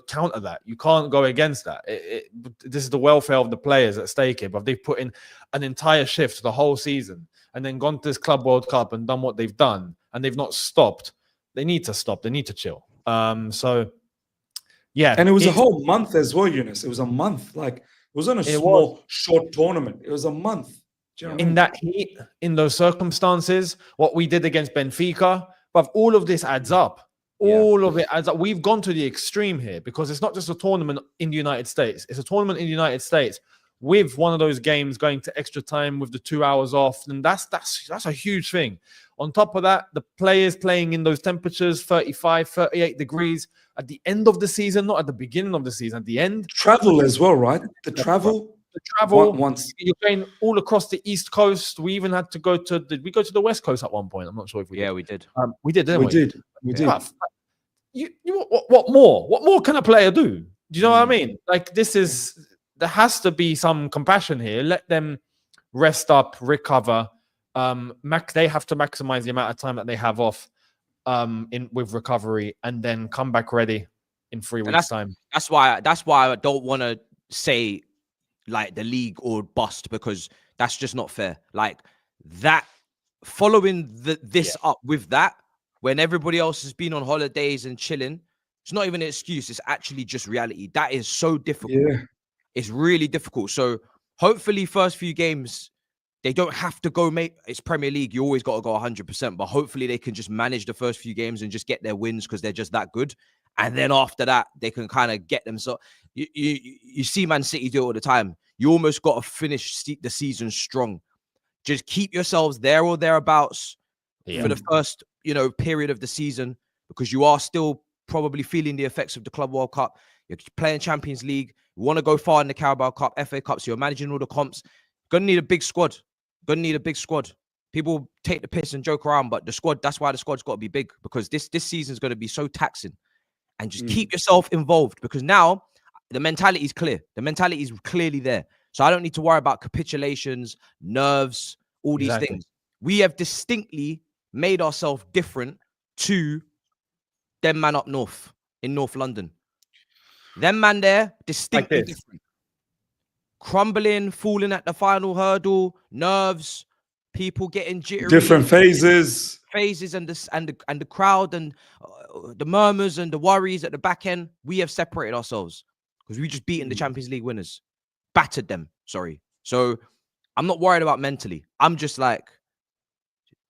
counter that. You can't go against that. This is the welfare of the players at stake here. But they've put in an entire shift the whole season and then gone to this Club World Cup and done what they've done, and they've not stopped. They need to stop. They need to chill. So, yeah. And it was a whole month as well, Eunice. It was a month. Like, it wasn't a short tournament. It was a month. Do you know what I mean? That heat, in those circumstances, what we did against Benfica, but all of this adds up. All of it adds up. We've gone to the extreme here because it's not just a tournament in the United States. It's a tournament in the United States with one of those games going to extra time with the 2 hours off. And that's a huge thing. On top of that, the players playing in those temperatures, 35, 38 degrees at the end of the season, not at the beginning of the season, at the end. Travel as well, right? The travel. Once you're playing all across the East Coast. We even had to go to the West Coast at one point. I'm not sure if we did. Yeah, we did. We did, didn't we? We did. What more? What more can a player do? Do you know what I mean? Like, there has to be some compassion here. Let them rest up, recover. They have to maximize the amount of time that they have off with recovery, and then come back ready in 3 weeks' time. That's why I don't want to say like the league or bust, because that's just not fair. Like that, following this up with that, when everybody else has been on holidays and chilling, it's not even an excuse. It's actually just reality. That is so difficult. Yeah. It's really difficult. So hopefully first few games, they don't have to go, mate. It's Premier League. You always got to go 100%. But hopefully they can just manage the first few games and just get their wins because they're just that good. And then after that, they can kind of get them. So you see Man City do it all the time. You almost got to finish the season strong. Just keep yourselves there or thereabouts for the first, period of the season, because you are still probably feeling the effects of the Club World Cup. You're playing Champions League. You want to go far in the Carabao Cup, FA Cup. So you're managing all the comps. Gonna need a big squad. People take the piss and joke around, but the squad, that's why the squad's got to be big, because this season is going to be so taxing. And just keep yourself involved, because now the mentality is clear. The mentality is clearly there. So I don't need to worry about capitulations, nerves, all these things. We have distinctly made ourselves different to them man up north in North London. Them man there, distinctly different. Crumbling, falling at the final hurdle, nerves, people getting jittery. Different phases and the crowd and the murmurs and the worries at the back end. We have separated ourselves because we just beaten the Champions League winners, battered them. Sorry. So I'm not worried about mentally. I'm just like,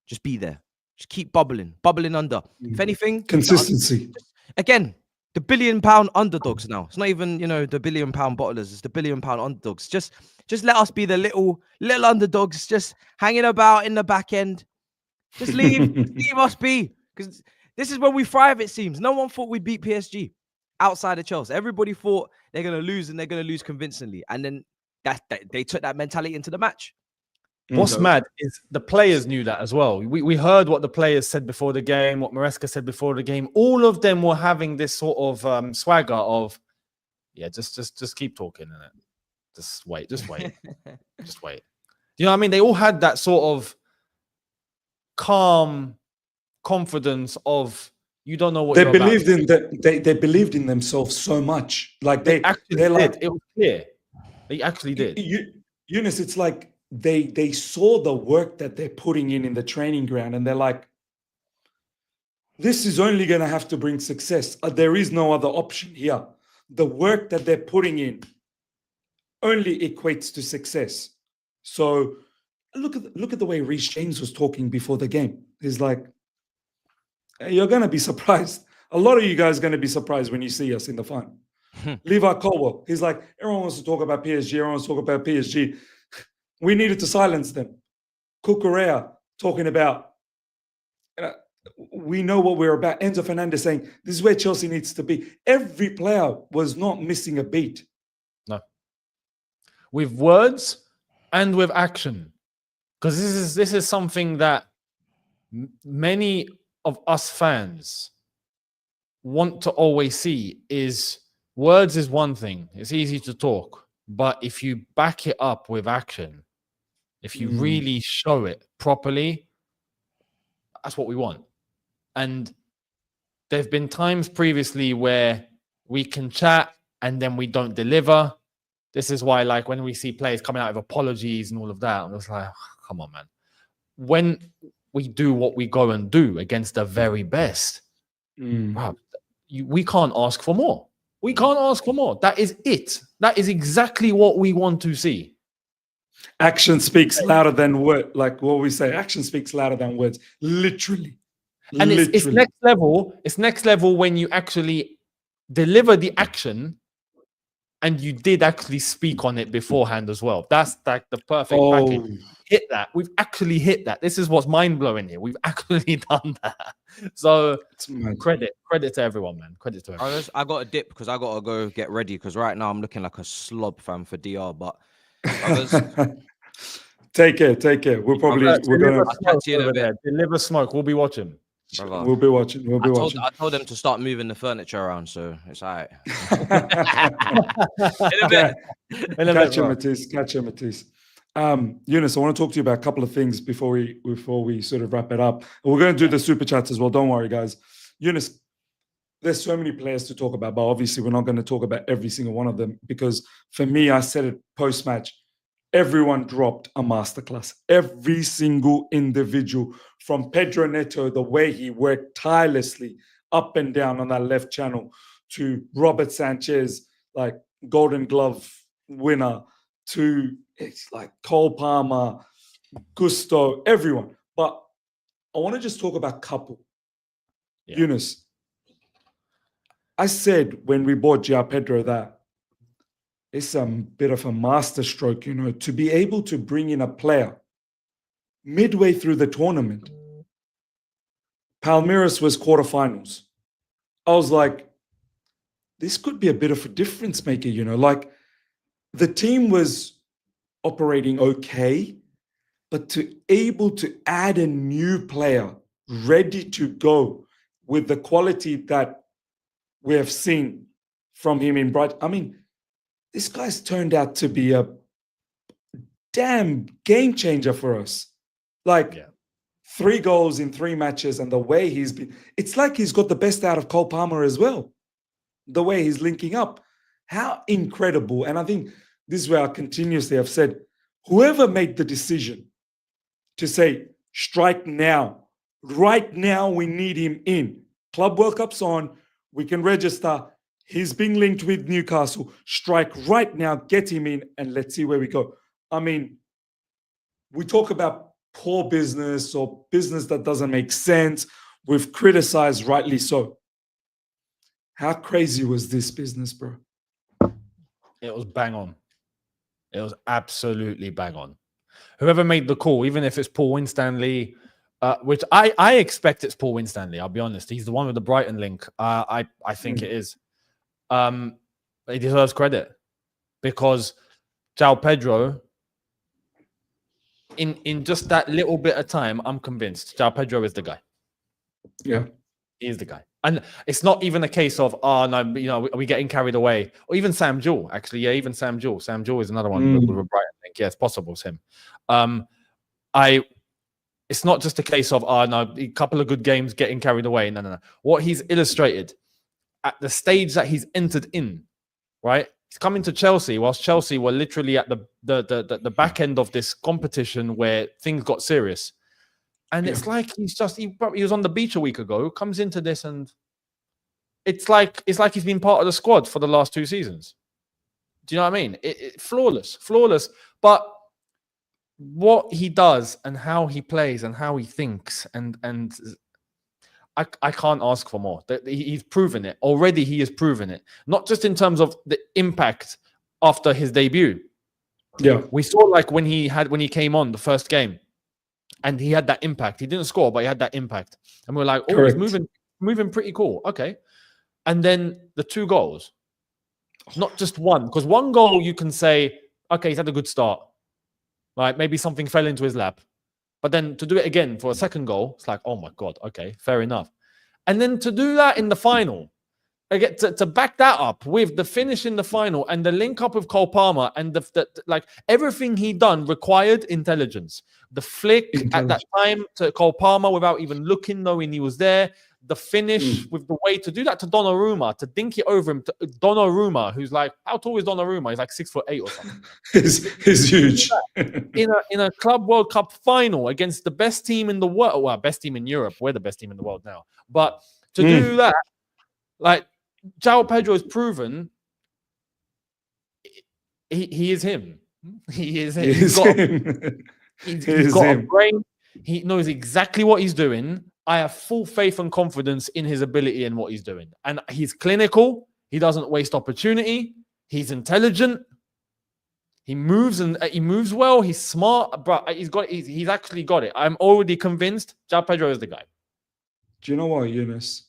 just be there. Just keep bubbling under. If anything, consistency. Again, the £1 billion underdogs now. It's not even, the £1 billion bottlers. It's the £1 billion underdogs. Just let us be the little underdogs, just hanging about in the back end. Just leave us be. Because this is when we thrive, it seems. No one thought we'd beat PSG outside of Chelsea. Everybody thought they're going to lose, and they're going to lose convincingly. And then they took that mentality into the match. What's mad is the players knew that as well. We heard what the players said before the game, what Maresca said before the game. All of them were having this sort of swagger of, just keep talking, innit? Just wait. Just wait. You know what I mean? They all had that sort of calm confidence of, you don't know what they believed in that. They believed in themselves so much. Like they actually did. Like, it was clear. They actually did. Eunice, it's like they saw the work that they're putting in the training ground, and they're like, this is only going to have to bring success. There is no other option here. The work that they're putting in only equates to success. So look at the way Reece James was talking before the game. He's like, you're going to be surprised. A lot of you guys are going to be surprised when you see us in the final. Levi Colwell, he's like, everyone wants to talk about PSG. Everyone wants to talk about PSG. We needed to silence them. Cucurella talking about, we know what we're about. Enzo Fernandez saying, this is where Chelsea needs to be. Every player was not missing a beat. No. With words and with action. Because this is something that many of us fans want to always see is words is one thing. It's easy to talk. But if you back it up with action, if you really show it properly, that's what we want. And there have been times previously where we can chat and then we don't deliver. This is why, like, when we see players coming out with apologies and all of that, I'm just like, oh, come on, man. When we do what we go and do against the very best, wow, we can't ask for more. We can't ask for more. That is it. That is exactly what we want to see. Action speaks louder than words. Like what we say, action speaks louder than words. Literally. And it's next level. It's next level when you actually deliver the action and you did actually speak on it beforehand as well. That's like the perfect package. Hit that. We've actually hit that. This is what's mind-blowing here. We've actually done that. So credit to everyone, man. Credit to everyone. I got a dip because I got to go get ready because right now I'm looking like a slob, fam, for DR. But take care. We're gonna catch you in a bit. Deliver smoke. We'll be watching. Brother. We'll be watching. I told them to start moving the furniture around, so it's all right. Catch you, Matisse. Yunus, I want to talk to you about a couple of things before we sort of wrap it up. We're going to do the super chats as well. Don't worry, guys. Yunus, there's so many players to talk about, but obviously we're not going to talk about every single one of them because for me, I said it post-match, everyone dropped a masterclass. Every single individual, from Pedro Neto, the way he worked tirelessly up and down on that left channel, to Robert Sanchez, like Golden Glove winner, to it's like Cole Palmer, Gusto, everyone. But I want to just talk about couple. Yeah. Yunus, I said when we bought Joao Pedro that it's a bit of a masterstroke, to be able to bring in a player midway through the tournament. Palmeiras was quarterfinals. I was like, this could be a bit of a difference maker, like the team was operating okay, but to able to add a new player ready to go with the quality that we have seen from him in Brighton. I mean, this guy's turned out to be a damn game changer for us. Like 3 goals in 3 matches, and the way he's been, it's like he's got the best out of Cole Palmer as well. The way he's linking up. How incredible. And I think this is where I continuously have said, whoever made the decision to say, strike now, right now we need him in. Club World Cup's on, we can register. He's being linked with Newcastle. Strike right now, get him in, and let's see where we go. I mean, we talk about poor business or business that doesn't make sense. We've criticized, rightly so. How crazy was this business, bro? It was bang on. It was absolutely bang on. Whoever made the call, even if it's Paul Winstanley, which I expect it's Paul Winstanley, I'll be honest. He's the one with the Brighton link. I think it is. He deserves credit because Joao Pedro, in just that little bit of time, I'm convinced Joao Pedro is the guy. Yeah. He is the guy. And it's not even a case of, are we getting carried away? Or even Sam Jewell, actually. Yeah, even Sam Jewell. Sam Jewell is another one with a Brighton link. Yeah, it's possible it's him. It's not just a case of, a couple of good games getting carried away. No. What he's illustrated at the stage that he's entered in, right? He's coming to Chelsea, whilst Chelsea were literally at the back end of this competition where things got serious. And it's like he was on the beach a week ago, comes into this, and it's like he's been part of the squad for the last 2 seasons. Do you know what I mean? Flawless. But what he does and how he plays and how he thinks, and I can't ask for more. He's proven it. Already he has proven it. Not just in terms of the impact after his debut. Yeah. We saw like when he came on the first game, and he had that impact. He didn't score, but he had that impact. And we're like, oh, Correct. he's moving pretty cool. Okay. And then the 2 goals, not just one, because 1 goal you can say, okay, he's had a good start. Right? Maybe something fell into his lap. But then to do it again for a 2nd goal, it's like, oh my God, okay, fair enough. And then to do that in the final, again, to back that up with the finish in the final and the link up with Cole Palmer and the like, everything he done required intelligence. The flick at that time to Cole Palmer without even looking, knowing he was there. The finish with the way to do that to Donnarumma, to dink it over him to Donnarumma, who's like, how tall is Donnarumma? He's like 6'8" or something. He's huge. in a Club World Cup final against the best team in the world, well, best team in Europe. We're the best team in the world now. But to do that, like, Joao Pedro has proven he is him. He is him. He's got a brain. He knows exactly what he's doing. I have full faith and confidence in his ability and what he's doing. And he's clinical. He doesn't waste opportunity. He's intelligent. He moves well. He's smart, but he's actually got it. I'm already convinced Joao Pedro is the guy. Do you know what, Yunus?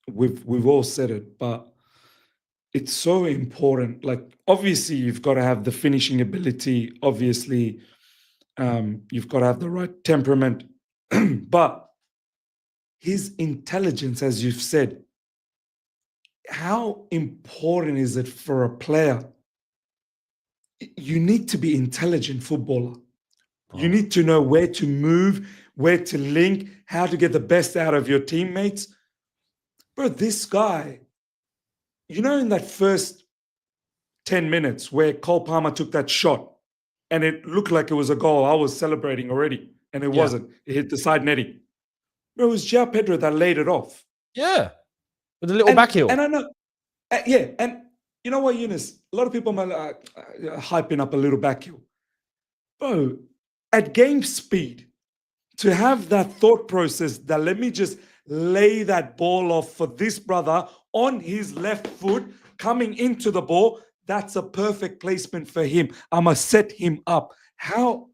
We've all said it, but it's so important. Like, obviously, you've got to have the finishing ability. Obviously, you've got to have the right temperament. But his intelligence, as you've said, how important is it for a player? You need to be intelligent footballer. You need to know where to move, where to link, how to get the best out of your teammates. Bro, this guy, in that first 10 minutes where Cole Palmer took that shot and it looked like it was a goal, I was celebrating already, and it wasn't. It hit the side netting. Bro, it was Joao Pedro that laid it off. Yeah, with a little back heel. And I know, and you know what, Yunus? A lot of people are hyping up a little back heel. Bro, at game speed, to have that thought process that let me just lay that ball off for this brother on his left foot, coming into the ball, that's a perfect placement for him. I'm going to set him up. How,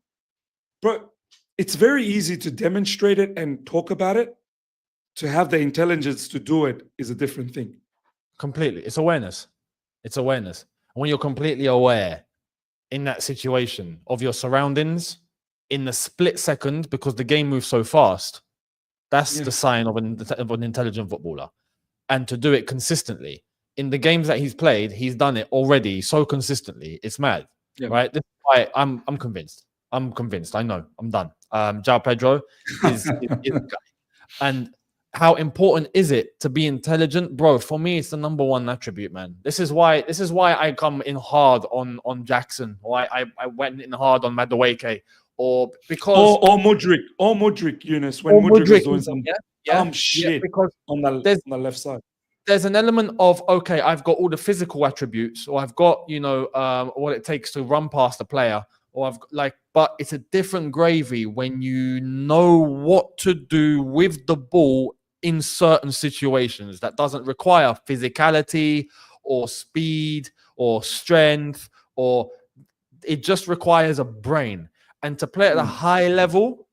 bro, it's very easy to demonstrate it and talk about it. To have the intelligence to do it is a different thing. Completely. It's awareness. It's awareness. When you're completely aware in that situation of your surroundings in the split second, because the game moves so fast, that's the sign of an intelligent footballer. And to do it consistently. In the games that he's played, he's done it already so consistently. It's mad, right? This is why I'm convinced. I'm convinced. I know. I'm done. Joao Pedro is the guy. And how important is it to be intelligent, bro? For me, it's the number 1 attribute, man. This is why I come in hard on Jackson, or I went in hard on Madueke, or because or Mudryk, Yunus, when Mudryk was doing some shit because on the left side. There's an element of, okay, I've got all the physical attributes, or I've got what it takes to run past a player, or but it's a different gravy when you know what to do with the ball in certain situations that doesn't require physicality or speed or strength, or it just requires a brain. And to play at a high level,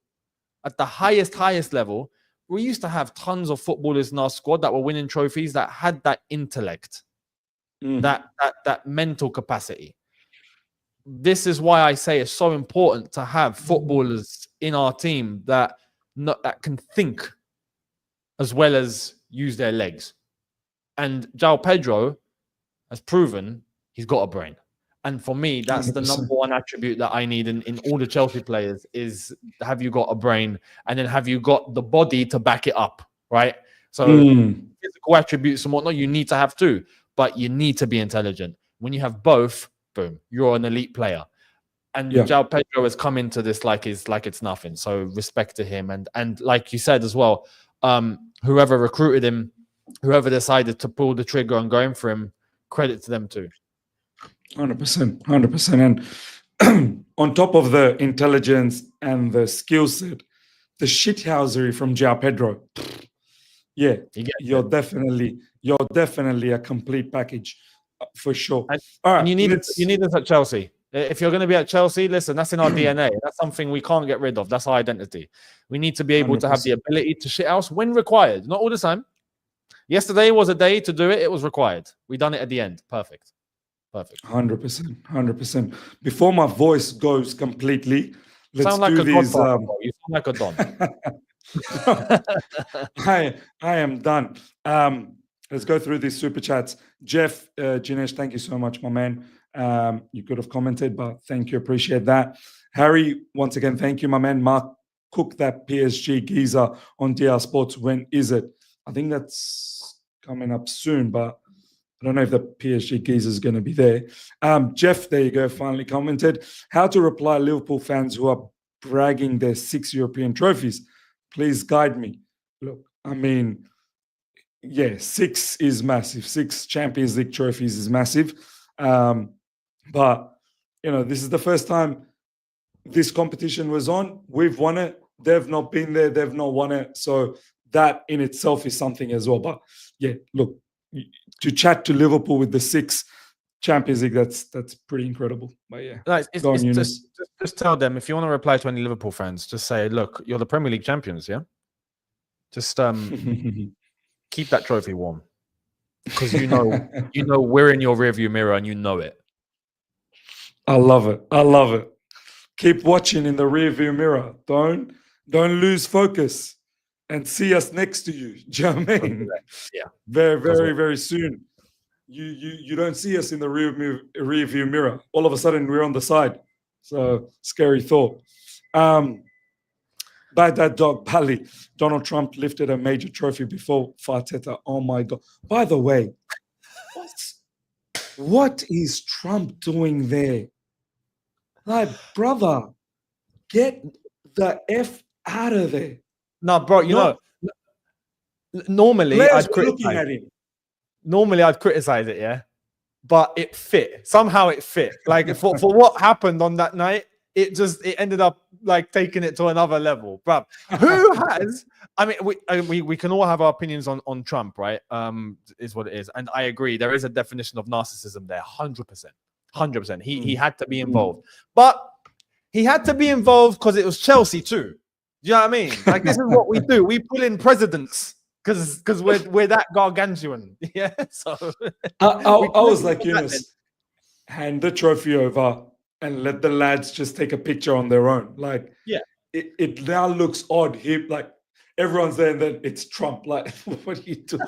at the highest level, we used to have tons of footballers in our squad that were winning trophies that had that intellect, that mental capacity. This is why I say it's so important to have footballers in our team that can think as well as use their legs. And Joao Pedro has proven he's got a brain. And for me, that's 100%. The number 1 attribute that I need in all the Chelsea players is, have you got a brain? And then have you got the body to back it up, right? So physical attributes and whatnot, you need to have too. But you need to be intelligent. When you have both, boom, you're an elite player. And Joao Pedro has come into this like it's nothing. So respect to him. And like you said as well, whoever recruited him, whoever decided to pull the trigger on going for him, credit to them too. 100%. And on top of the intelligence and the skill set, the shithousery from Joao Pedro. Yeah, you're definitely a complete package for sure. And you need it at Chelsea. If you're going to be at Chelsea, listen, that's in our DNA. That's something we can't get rid of. That's our identity. We need to be able 100%. To have the ability to shit house when required, not all the time. Yesterday was a day to do it. It was required. We done it at the end. Perfect. 100%. Before my voice goes completely, let's like do these. You sound like a don. I am done. Let's go through these super chats. Jeff, Jinesh, thank you so much, my man. You could have commented, but thank you. Appreciate that. Harry, once again, thank you, my man. Mark, cook that PSG geezer on DR Sports. When is it? I think that's coming up soon, but I don't know if the PSG geezer is going to be there. Jeff, there you go, finally commented. How to reply Liverpool fans who are bragging their 6 European trophies. Please guide me. Look, I mean, yeah, 6 is massive. 6 Champions League trophies is massive. But, you know, this is the first time this competition was on. We've won it. They've not been there. They've not won it. So that in itself is something as well. But, yeah, look, to chat to Liverpool with the 6 Champions League, that's pretty incredible. But, yeah, just tell them, if you want to reply to any Liverpool fans, just say, look, you're the Premier League champions, yeah? Just keep that trophy warm. Because you know we're in your rearview mirror and you know it. I love it. Keep watching in the rearview mirror. Don't lose focus and see us next to you. Do you know what I mean? Yeah. Very, very, very soon. You don't see us in the rearview mirror. All of a sudden we're on the side. So scary thought. Baghdad Dog Bali. Donald Trump lifted a major trophy before Arteta. Oh my God. By the way, what is Trump doing there? Like, brother, get the F out of there. No, bro, you know, normally I'd criticize it. Normally I'd criticize it, yeah? But it fit. Somehow it fit. Like, for what happened on that night, it ended up like taking it to another level, bruv. Who has? I mean, we can all have our opinions on Trump, right? Is what it is, and I agree. There is a definition of narcissism there, 100%. He had to be involved, but he had to be involved because it was Chelsea too. Do you know what I mean? Like, this is what we do. We pull in presidents because we're that gargantuan. Yeah. So I was like, Yunus, hand the trophy over and let the lads just take a picture on their own. Like, yeah, it now looks odd. Like, everyone's there and then it's Trump. Like, what are you doing?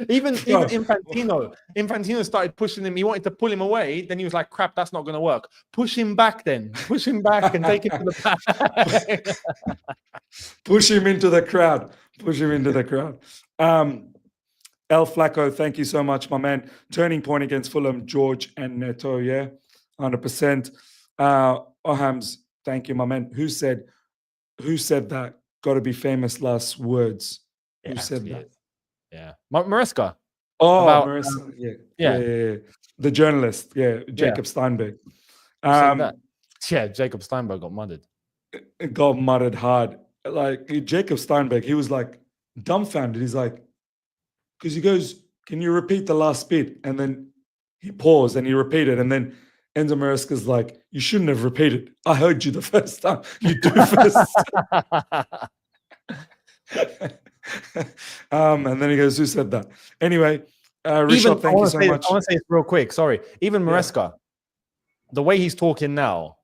even Infantino started pushing him. He wanted to pull him away. Then he was like, crap, that's not going to work. Push him back then. Push him back and take him to the back. Push him into the crowd. El Flacco, thank you so much, my man. Turning point against Fulham, George and Neto, yeah? 100%. Ohams, thank you, my man. Who said that? Got to be famous last words. Who said that? Yeah. Maresca. Oh, Maresca. Yeah. The journalist. Yeah. Jacob Steinberg. Jacob Steinberg got mudded. It got mudded hard. Like, Jacob Steinberg, he was like dumbfounded. He's like, because he goes, can you repeat the last bit? And then he paused and he repeated. And then Enzo Maresca's like, you shouldn't have repeated. I heard you the first time. You do first. And then he goes, who said that? Anyway, Richard, thank you so much. I want to say this real quick. Sorry. Even Maresca, the way he's talking now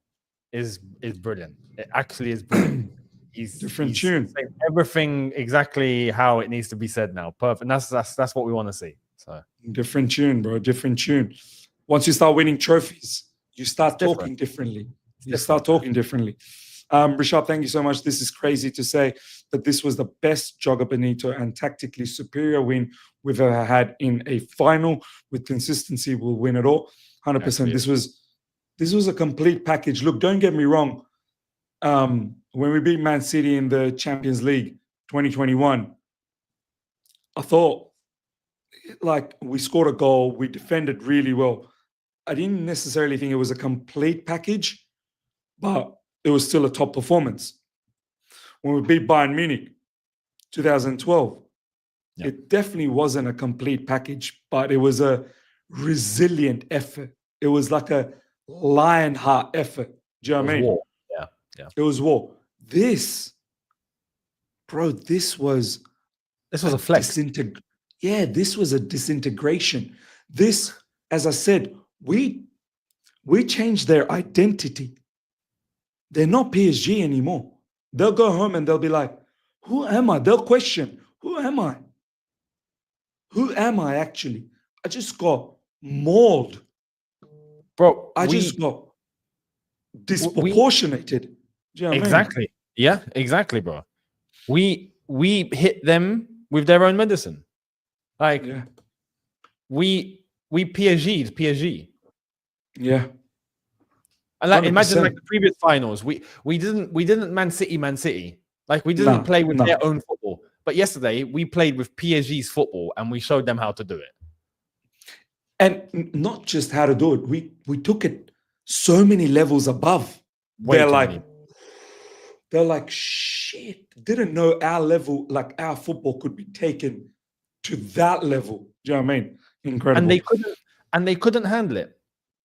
is brilliant. It actually is brilliant. He's tune. Saying everything exactly how it needs to be said now. Perfect. And that's what we want to see. So different tune, bro. Different tune. Once you start winning trophies, you start talking differently. Rishab, thank you so much. This is crazy to say that this was the best Joga Benito and tactically superior win we've ever had in a final. With consistency, we'll win it all. 100%. Absolutely. This was a complete package. Look, don't get me wrong. When we beat Man City in the Champions League 2021, I thought, like, we scored a goal. We defended really well. I didn't necessarily think it was a complete package, but it was still a top performance. When we beat Bayern Munich 2012, it definitely wasn't a complete package, but it was a resilient effort. It was like a Lionheart effort. Do you know what I mean? War. Yeah. It was war. This was a flex. This was a disintegration. This, as I said, we changed their identity. They're not PSG anymore. They'll go home and they'll be like, who am I? They'll question, who am I? Who am I actually? I just got mauled. Bro, I just got disproportionated. Do you know what exactly. I mean? Yeah, exactly, bro. We hit them with their own medicine. Like, we PSG'd PSG. Yeah. And like, imagine like the previous finals. We didn't Man City. Like, we didn't play with their own football. But yesterday we played with PSG's football and we showed them how to do it. And not just how to do it. We took it so many levels above. They're like, shit, didn't know our level, like our football could be taken to that level. Do you know what I mean? Incredible. And they couldn't handle it.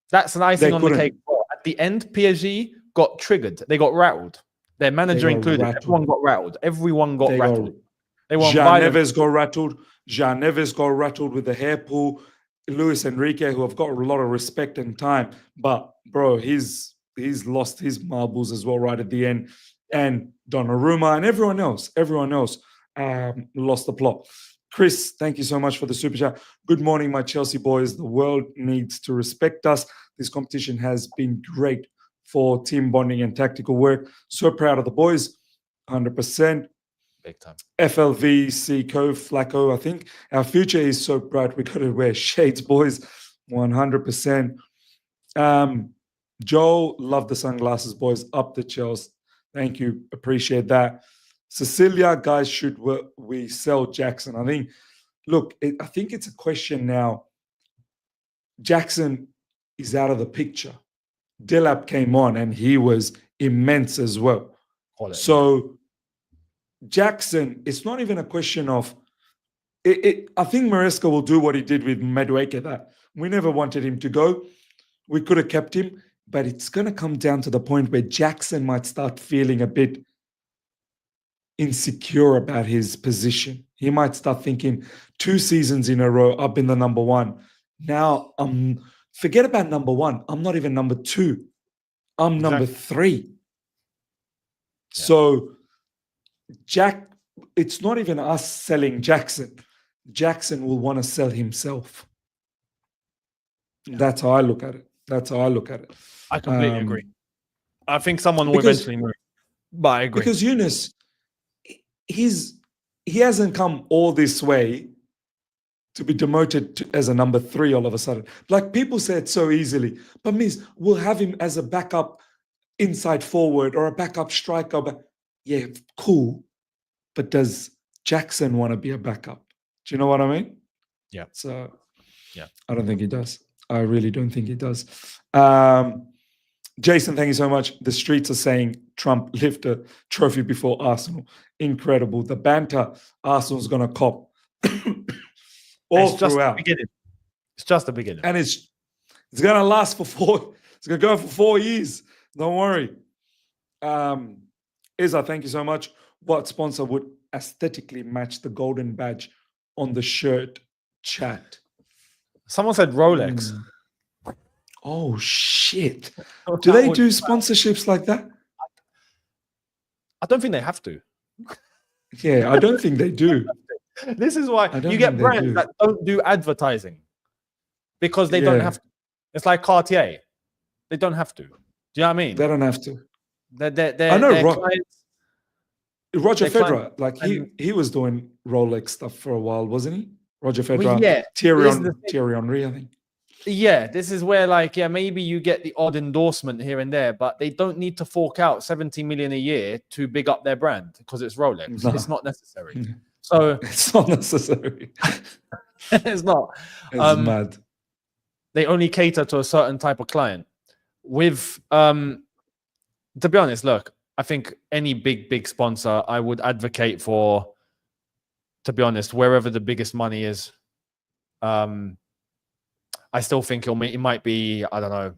That's an icing on the cake. At the end, PSG got triggered. They got rattled. Their manager included. Everyone got rattled. Everyone got rattled. Jean Neves got rattled. Jean Neves got rattled with the hair pull. Luis Enrique, who have got a lot of respect and time, but bro, he's lost his marbles as well right at the end. And Donnarumma and everyone else lost the plot. Chris, thank you so much for the super chat. Good morning, my Chelsea boys. The world needs to respect us. This competition has been great for team bonding and tactical work. So proud of the boys, 100%. Big time. FLVC Flacco, I think. Our future is so bright. We got to wear shades, boys. 100%. Joel, love the sunglasses, boys. Up the Chelsea. Thank you. Appreciate that. Cecilia, guys, should we sell Jackson? I think, look, I think it's a question now. Jackson is out of the picture. Delap came on and he was immense as well. So Jackson, it's not even a question of it. I think Maresca will do what he did with Madueke. That we never wanted him to go. We could have kept him, but it's going to come down to the point where Jackson might start feeling a bit insecure about his position. He might start thinking 2 seasons in a row, I've been the number one. Now, forget about number one. I'm not even number 2. I'm number 3. Yeah. So, it's not even us selling Jackson. Jackson will want to sell himself. Yeah. That's how I look at it. I completely agree. I think someone will eventually move. But I agree. Because Yunus, he hasn't come all this way to be demoted as a number 3 all of a sudden. Like people say it so easily. But means we'll have him as a backup inside forward or a backup striker. But yeah, cool. But does Jackson want to be a backup? Do you know what I mean? Yeah. So, yeah, I don't think he does. I really don't think he does. Jason, thank you so much. The streets are saying Trump lift a trophy before Arsenal. Incredible. The banter Arsenal's going to cop all throughout. It's just the beginning. And it's going to last for 4. It's going to go for 4 years. Don't worry. Izza, thank you so much. What sponsor would aesthetically match the golden badge on the shirt? Chat. Someone said Rolex. Oh, shit. Do they do sponsorships like that? I don't think they have to. Yeah, I don't think they do. This is why you get brands that don't do advertising because they don't have to. It's like Cartier. They don't have to. Do you know what I mean? They don't have to. I know Roger Federer, like he was doing Rolex stuff for a while, wasn't he? Roger Federer, Thierry Henry, I think. Yeah, this is where maybe you get the odd endorsement here and there, but they don't need to fork out 70 million a year to big up their brand because it's Rolex. No. It's not necessary. So it's not necessary. It's not. It's mad. They only cater to a certain type of client. With to be honest, look, I think any big sponsor, I would advocate for, to be honest, wherever the biggest money is. I still think it might be, I don't know,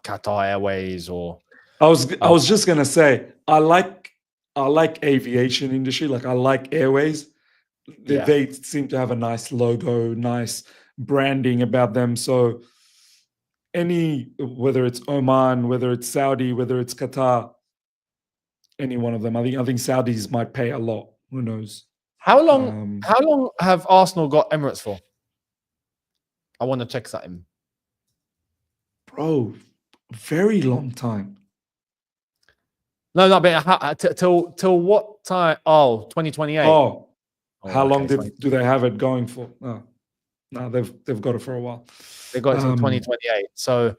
Qatar Airways or. I was just gonna say I like aviation industry. Like I like airways. They seem to have a nice logo, nice branding about them. So whether it's Oman, whether it's Saudi, whether it's Qatar, any one of them. I think Saudis might pay a lot. Who knows? How long have Arsenal got Emirates for? I want to check that in. Bro, very long time. No, but till what time? Oh, 2028. Oh, how long do they have it going for? No, they've got it for a while. They got it till 2028. So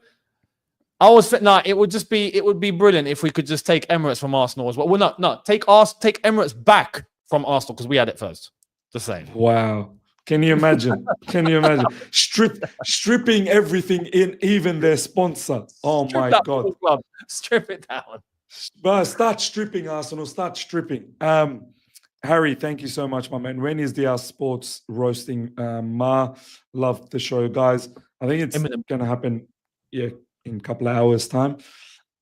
I was it would be brilliant if we could just take Emirates from Arsenal as well. Well, no, take Emirates back from Arsenal because we had it first. The same. Wow. Can you imagine? Can you imagine stripping everything in, even their sponsor? Oh my God! Club. Strip it down. But start stripping, Arsenal. Start stripping. Harry, thank you so much, my man. When is the Sports roasting? Love the show, guys. I think it's going to happen. Yeah, in a couple of hours' time.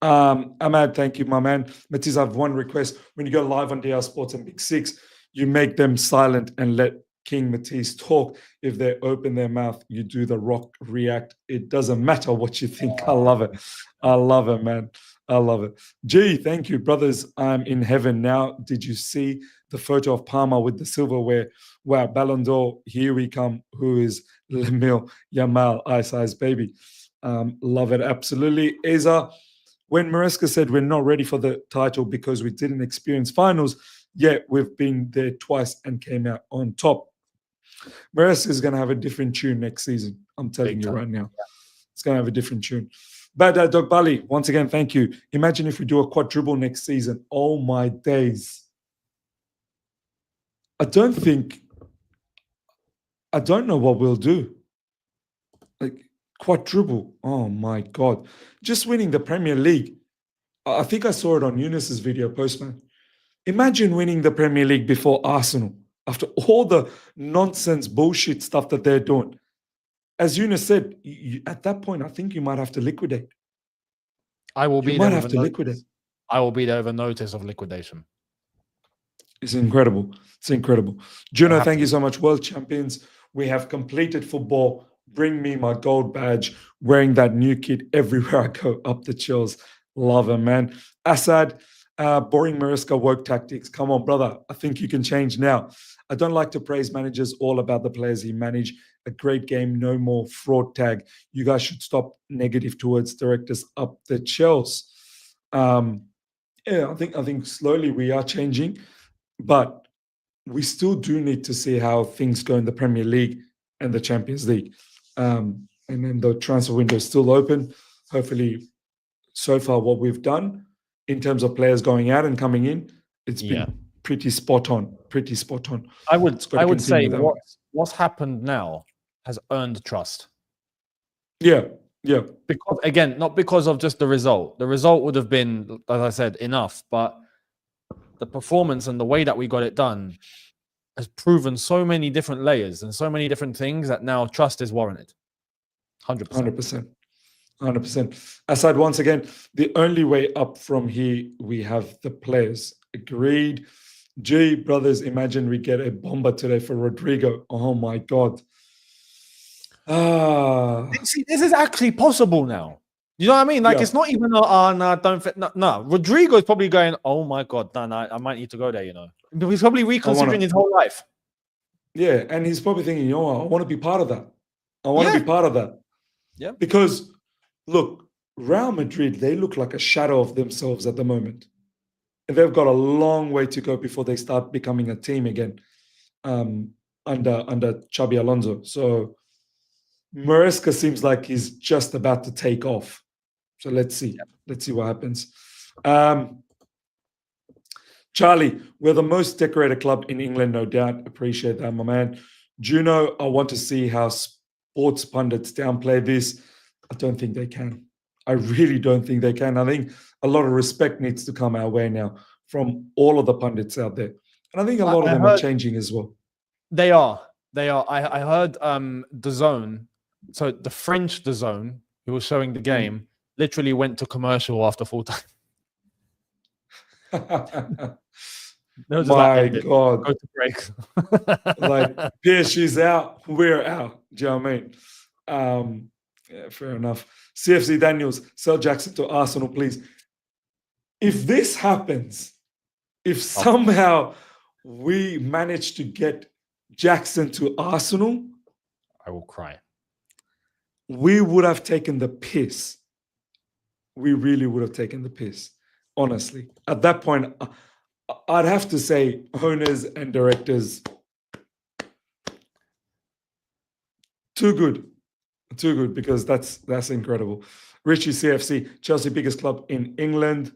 Ahmad, thank you, my man. Matiz, I have one request. When you go live on DR Sports and Big Six, you make them silent and let King Matiz talk. If they open their mouth, you do the rock react. It doesn't matter what you think. I love it. I love it, man. I love it. G, thank you, brothers. I'm in heaven now. Did you see the photo of Palmer with the silverware? Wow, Ballon d'Or, here we come. Who is Lamil Yamal, Ice baby? Love it, absolutely. Eza, when Maresca said we're not ready for the title because we didn't experience finals, yet we've been there twice and came out on top. Maresca is going to have a different tune next season. I'm telling you right now. It's going to have a different tune. But Doc Bali, once again, thank you. Imagine if we do a quadruple next season. Oh, my days. I don't know what we'll do. Like, quadruple. Oh, my God. Just winning the Premier League. I think I saw it on Eunice's video postman. Imagine winning the Premier League before Arsenal, after all the nonsense bullshit stuff that they're doing. As Eunice said, at that point, I think you might have to liquidate. I will be you there. Might have to liquidate. I will be there with a notice of liquidation. It's incredible. It's incredible. Juno, thank you so much. World champions. We have completed football. Bring me my gold badge. Wearing that new kit everywhere I go. Up the chills. Love it, man. Assad, boring Maresca work tactics. Come on, brother. I think you can change now. I don't like to praise managers, all about the players he managed. A great game, no more fraud tag. You guys should stop negative towards directors. Up the chills. I think slowly we are changing, but we still do need to see how things go in the Premier League and the Champions League. And then the transfer window is still open. Hopefully, so far what we've done in terms of players going out and coming in, it's been pretty spot on. Pretty spot on. I would say what's happened now has earned trust. Yeah. Because again, not because of just the result. The result would have been, as I said, enough, but the performance and the way that we got it done has proven so many different layers and so many different things that now trust is warranted. 100%. 100%. Aside, once again, the only way up from here, we have the players. Agreed. Gee, brothers, imagine we get a bomber today for Rodrigo. Oh, my God. See, this is actually possible now. You know what I mean? Like, it's not even, no, don't fit. No. Rodrigo's probably going, oh, my God, no, I might need to go there, you know. He's probably reconsidering his whole life. Yeah, and he's probably thinking, I want to be part of that. I want to be part of that. Yeah. Because, look, Real Madrid, they look like a shadow of themselves at the moment. And they've got a long way to go before they start becoming a team again under Xabi Alonso. So Maresca seems like he's just about to take off. So let's see. Let's see what happens. Charlie, we're the most decorated club in England, no doubt. Appreciate that, my man. Juno, I want to see how sports pundits downplay this. I don't think they can. I really don't think they can. I think a lot of respect needs to come our way now from all of the pundits out there. And I think a lot of them are changing as well. They are. I heard DAZN, so the French DAZN, who was showing the game, literally went to commercial after full time. My God. Go to break. Like, PSG's out, we're out. Do you know what I mean? Yeah, fair enough. CFC Daniels, sell Jackson to Arsenal, please. If this happens, if somehow we manage to get Jackson to Arsenal, I will cry. We would have taken the piss. We really would have taken the piss, honestly. At that point, I'd have to say owners and directors, too good, because that's incredible. Richie CFC, Chelsea, biggest club in England.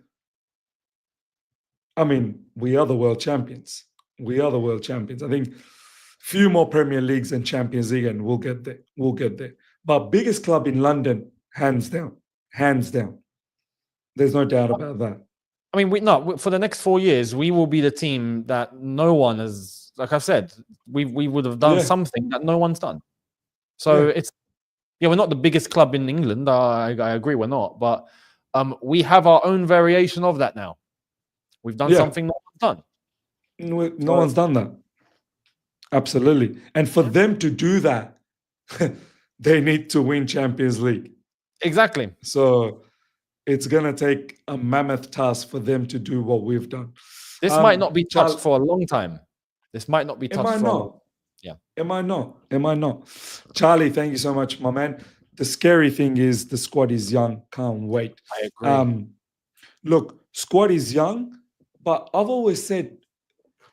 I mean, we are the world champions. We are the world champions. I think few more Premier Leagues and Champions League, and we'll get there. We'll get there. But biggest club in London, hands down. Hands down. There's no doubt about that. I mean, for the next 4 years, we will be the team that no one has, like I've said, we would have done something that no one's done. So we're not the biggest club in England. I agree we're not. But we have our own variation of that now. We've done something no one's done. No one's done that. Absolutely. And for them to do that, they need to win Champions League. Exactly. So it's going to take a mammoth task for them to do what we've done. This might not be touched for a long time. This might not be touched for a long. Yeah. It might not. Charlie, thank you so much, my man. The scary thing is the squad is young. Can't wait. I agree. Look, squad is young, but I've always said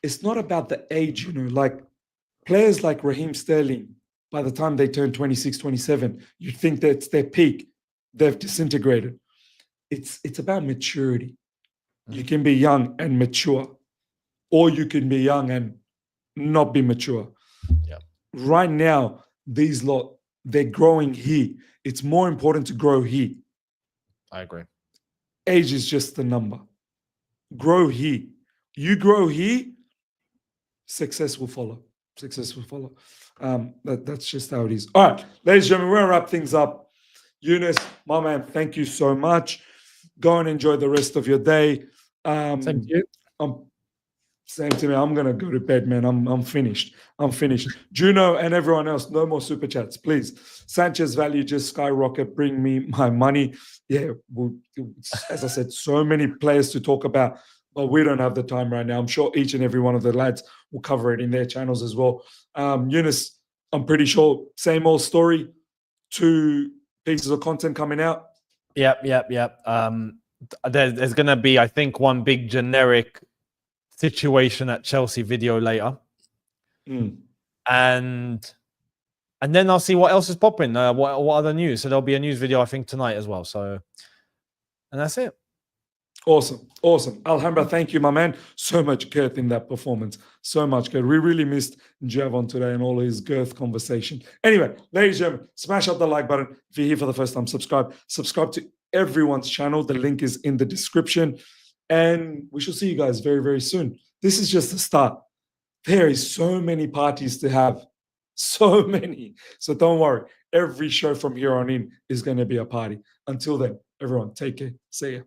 it's not about the age, you know, like players like Raheem Sterling, by the time they turn 26, 27, you think that's their peak. They've disintegrated. It's about maturity. You can be young and mature, or you can be young and not be mature. Yeah. Right now, these lot, they're growing here. It's more important to grow here. I agree. Age is just a number. Grow here. You grow here, success will follow. Success will follow. That's just how it is. All right, ladies and gentlemen, we're going to wrap things up. Eunice, my man, thank you so much. Go and enjoy the rest of your day. Same to you. Same to me. I'm going to go to bed, man. I'm finished. Juno and everyone else, no more super chats, please. Sanchez value just skyrocket. Bring me my money. Yeah, as I said, so many players to talk about, but we don't have the time right now. I'm sure each and every one of the lads will cover it in their channels as well. Eunice, I'm pretty sure same old story. 2 pieces of content coming out. Yep. There's going to be, I think, one big generic situation at Chelsea video later. And then I'll see what else is popping. What other news? So there'll be a news video, I think, tonight as well. So, and that's it. Awesome. Alhambra, thank you, my man. So much girth in that performance. So much girth. We really missed Javon today and all his girth conversation. Anyway, ladies and gentlemen, smash up the like button. If you're here for the first time, subscribe. Subscribe to everyone's channel. The link is in the description. And we shall see you guys very, very soon. This is just the start. There is so many parties to have. So many. So don't worry. Every show from here on in is going to be a party. Until then, everyone, take care. See ya.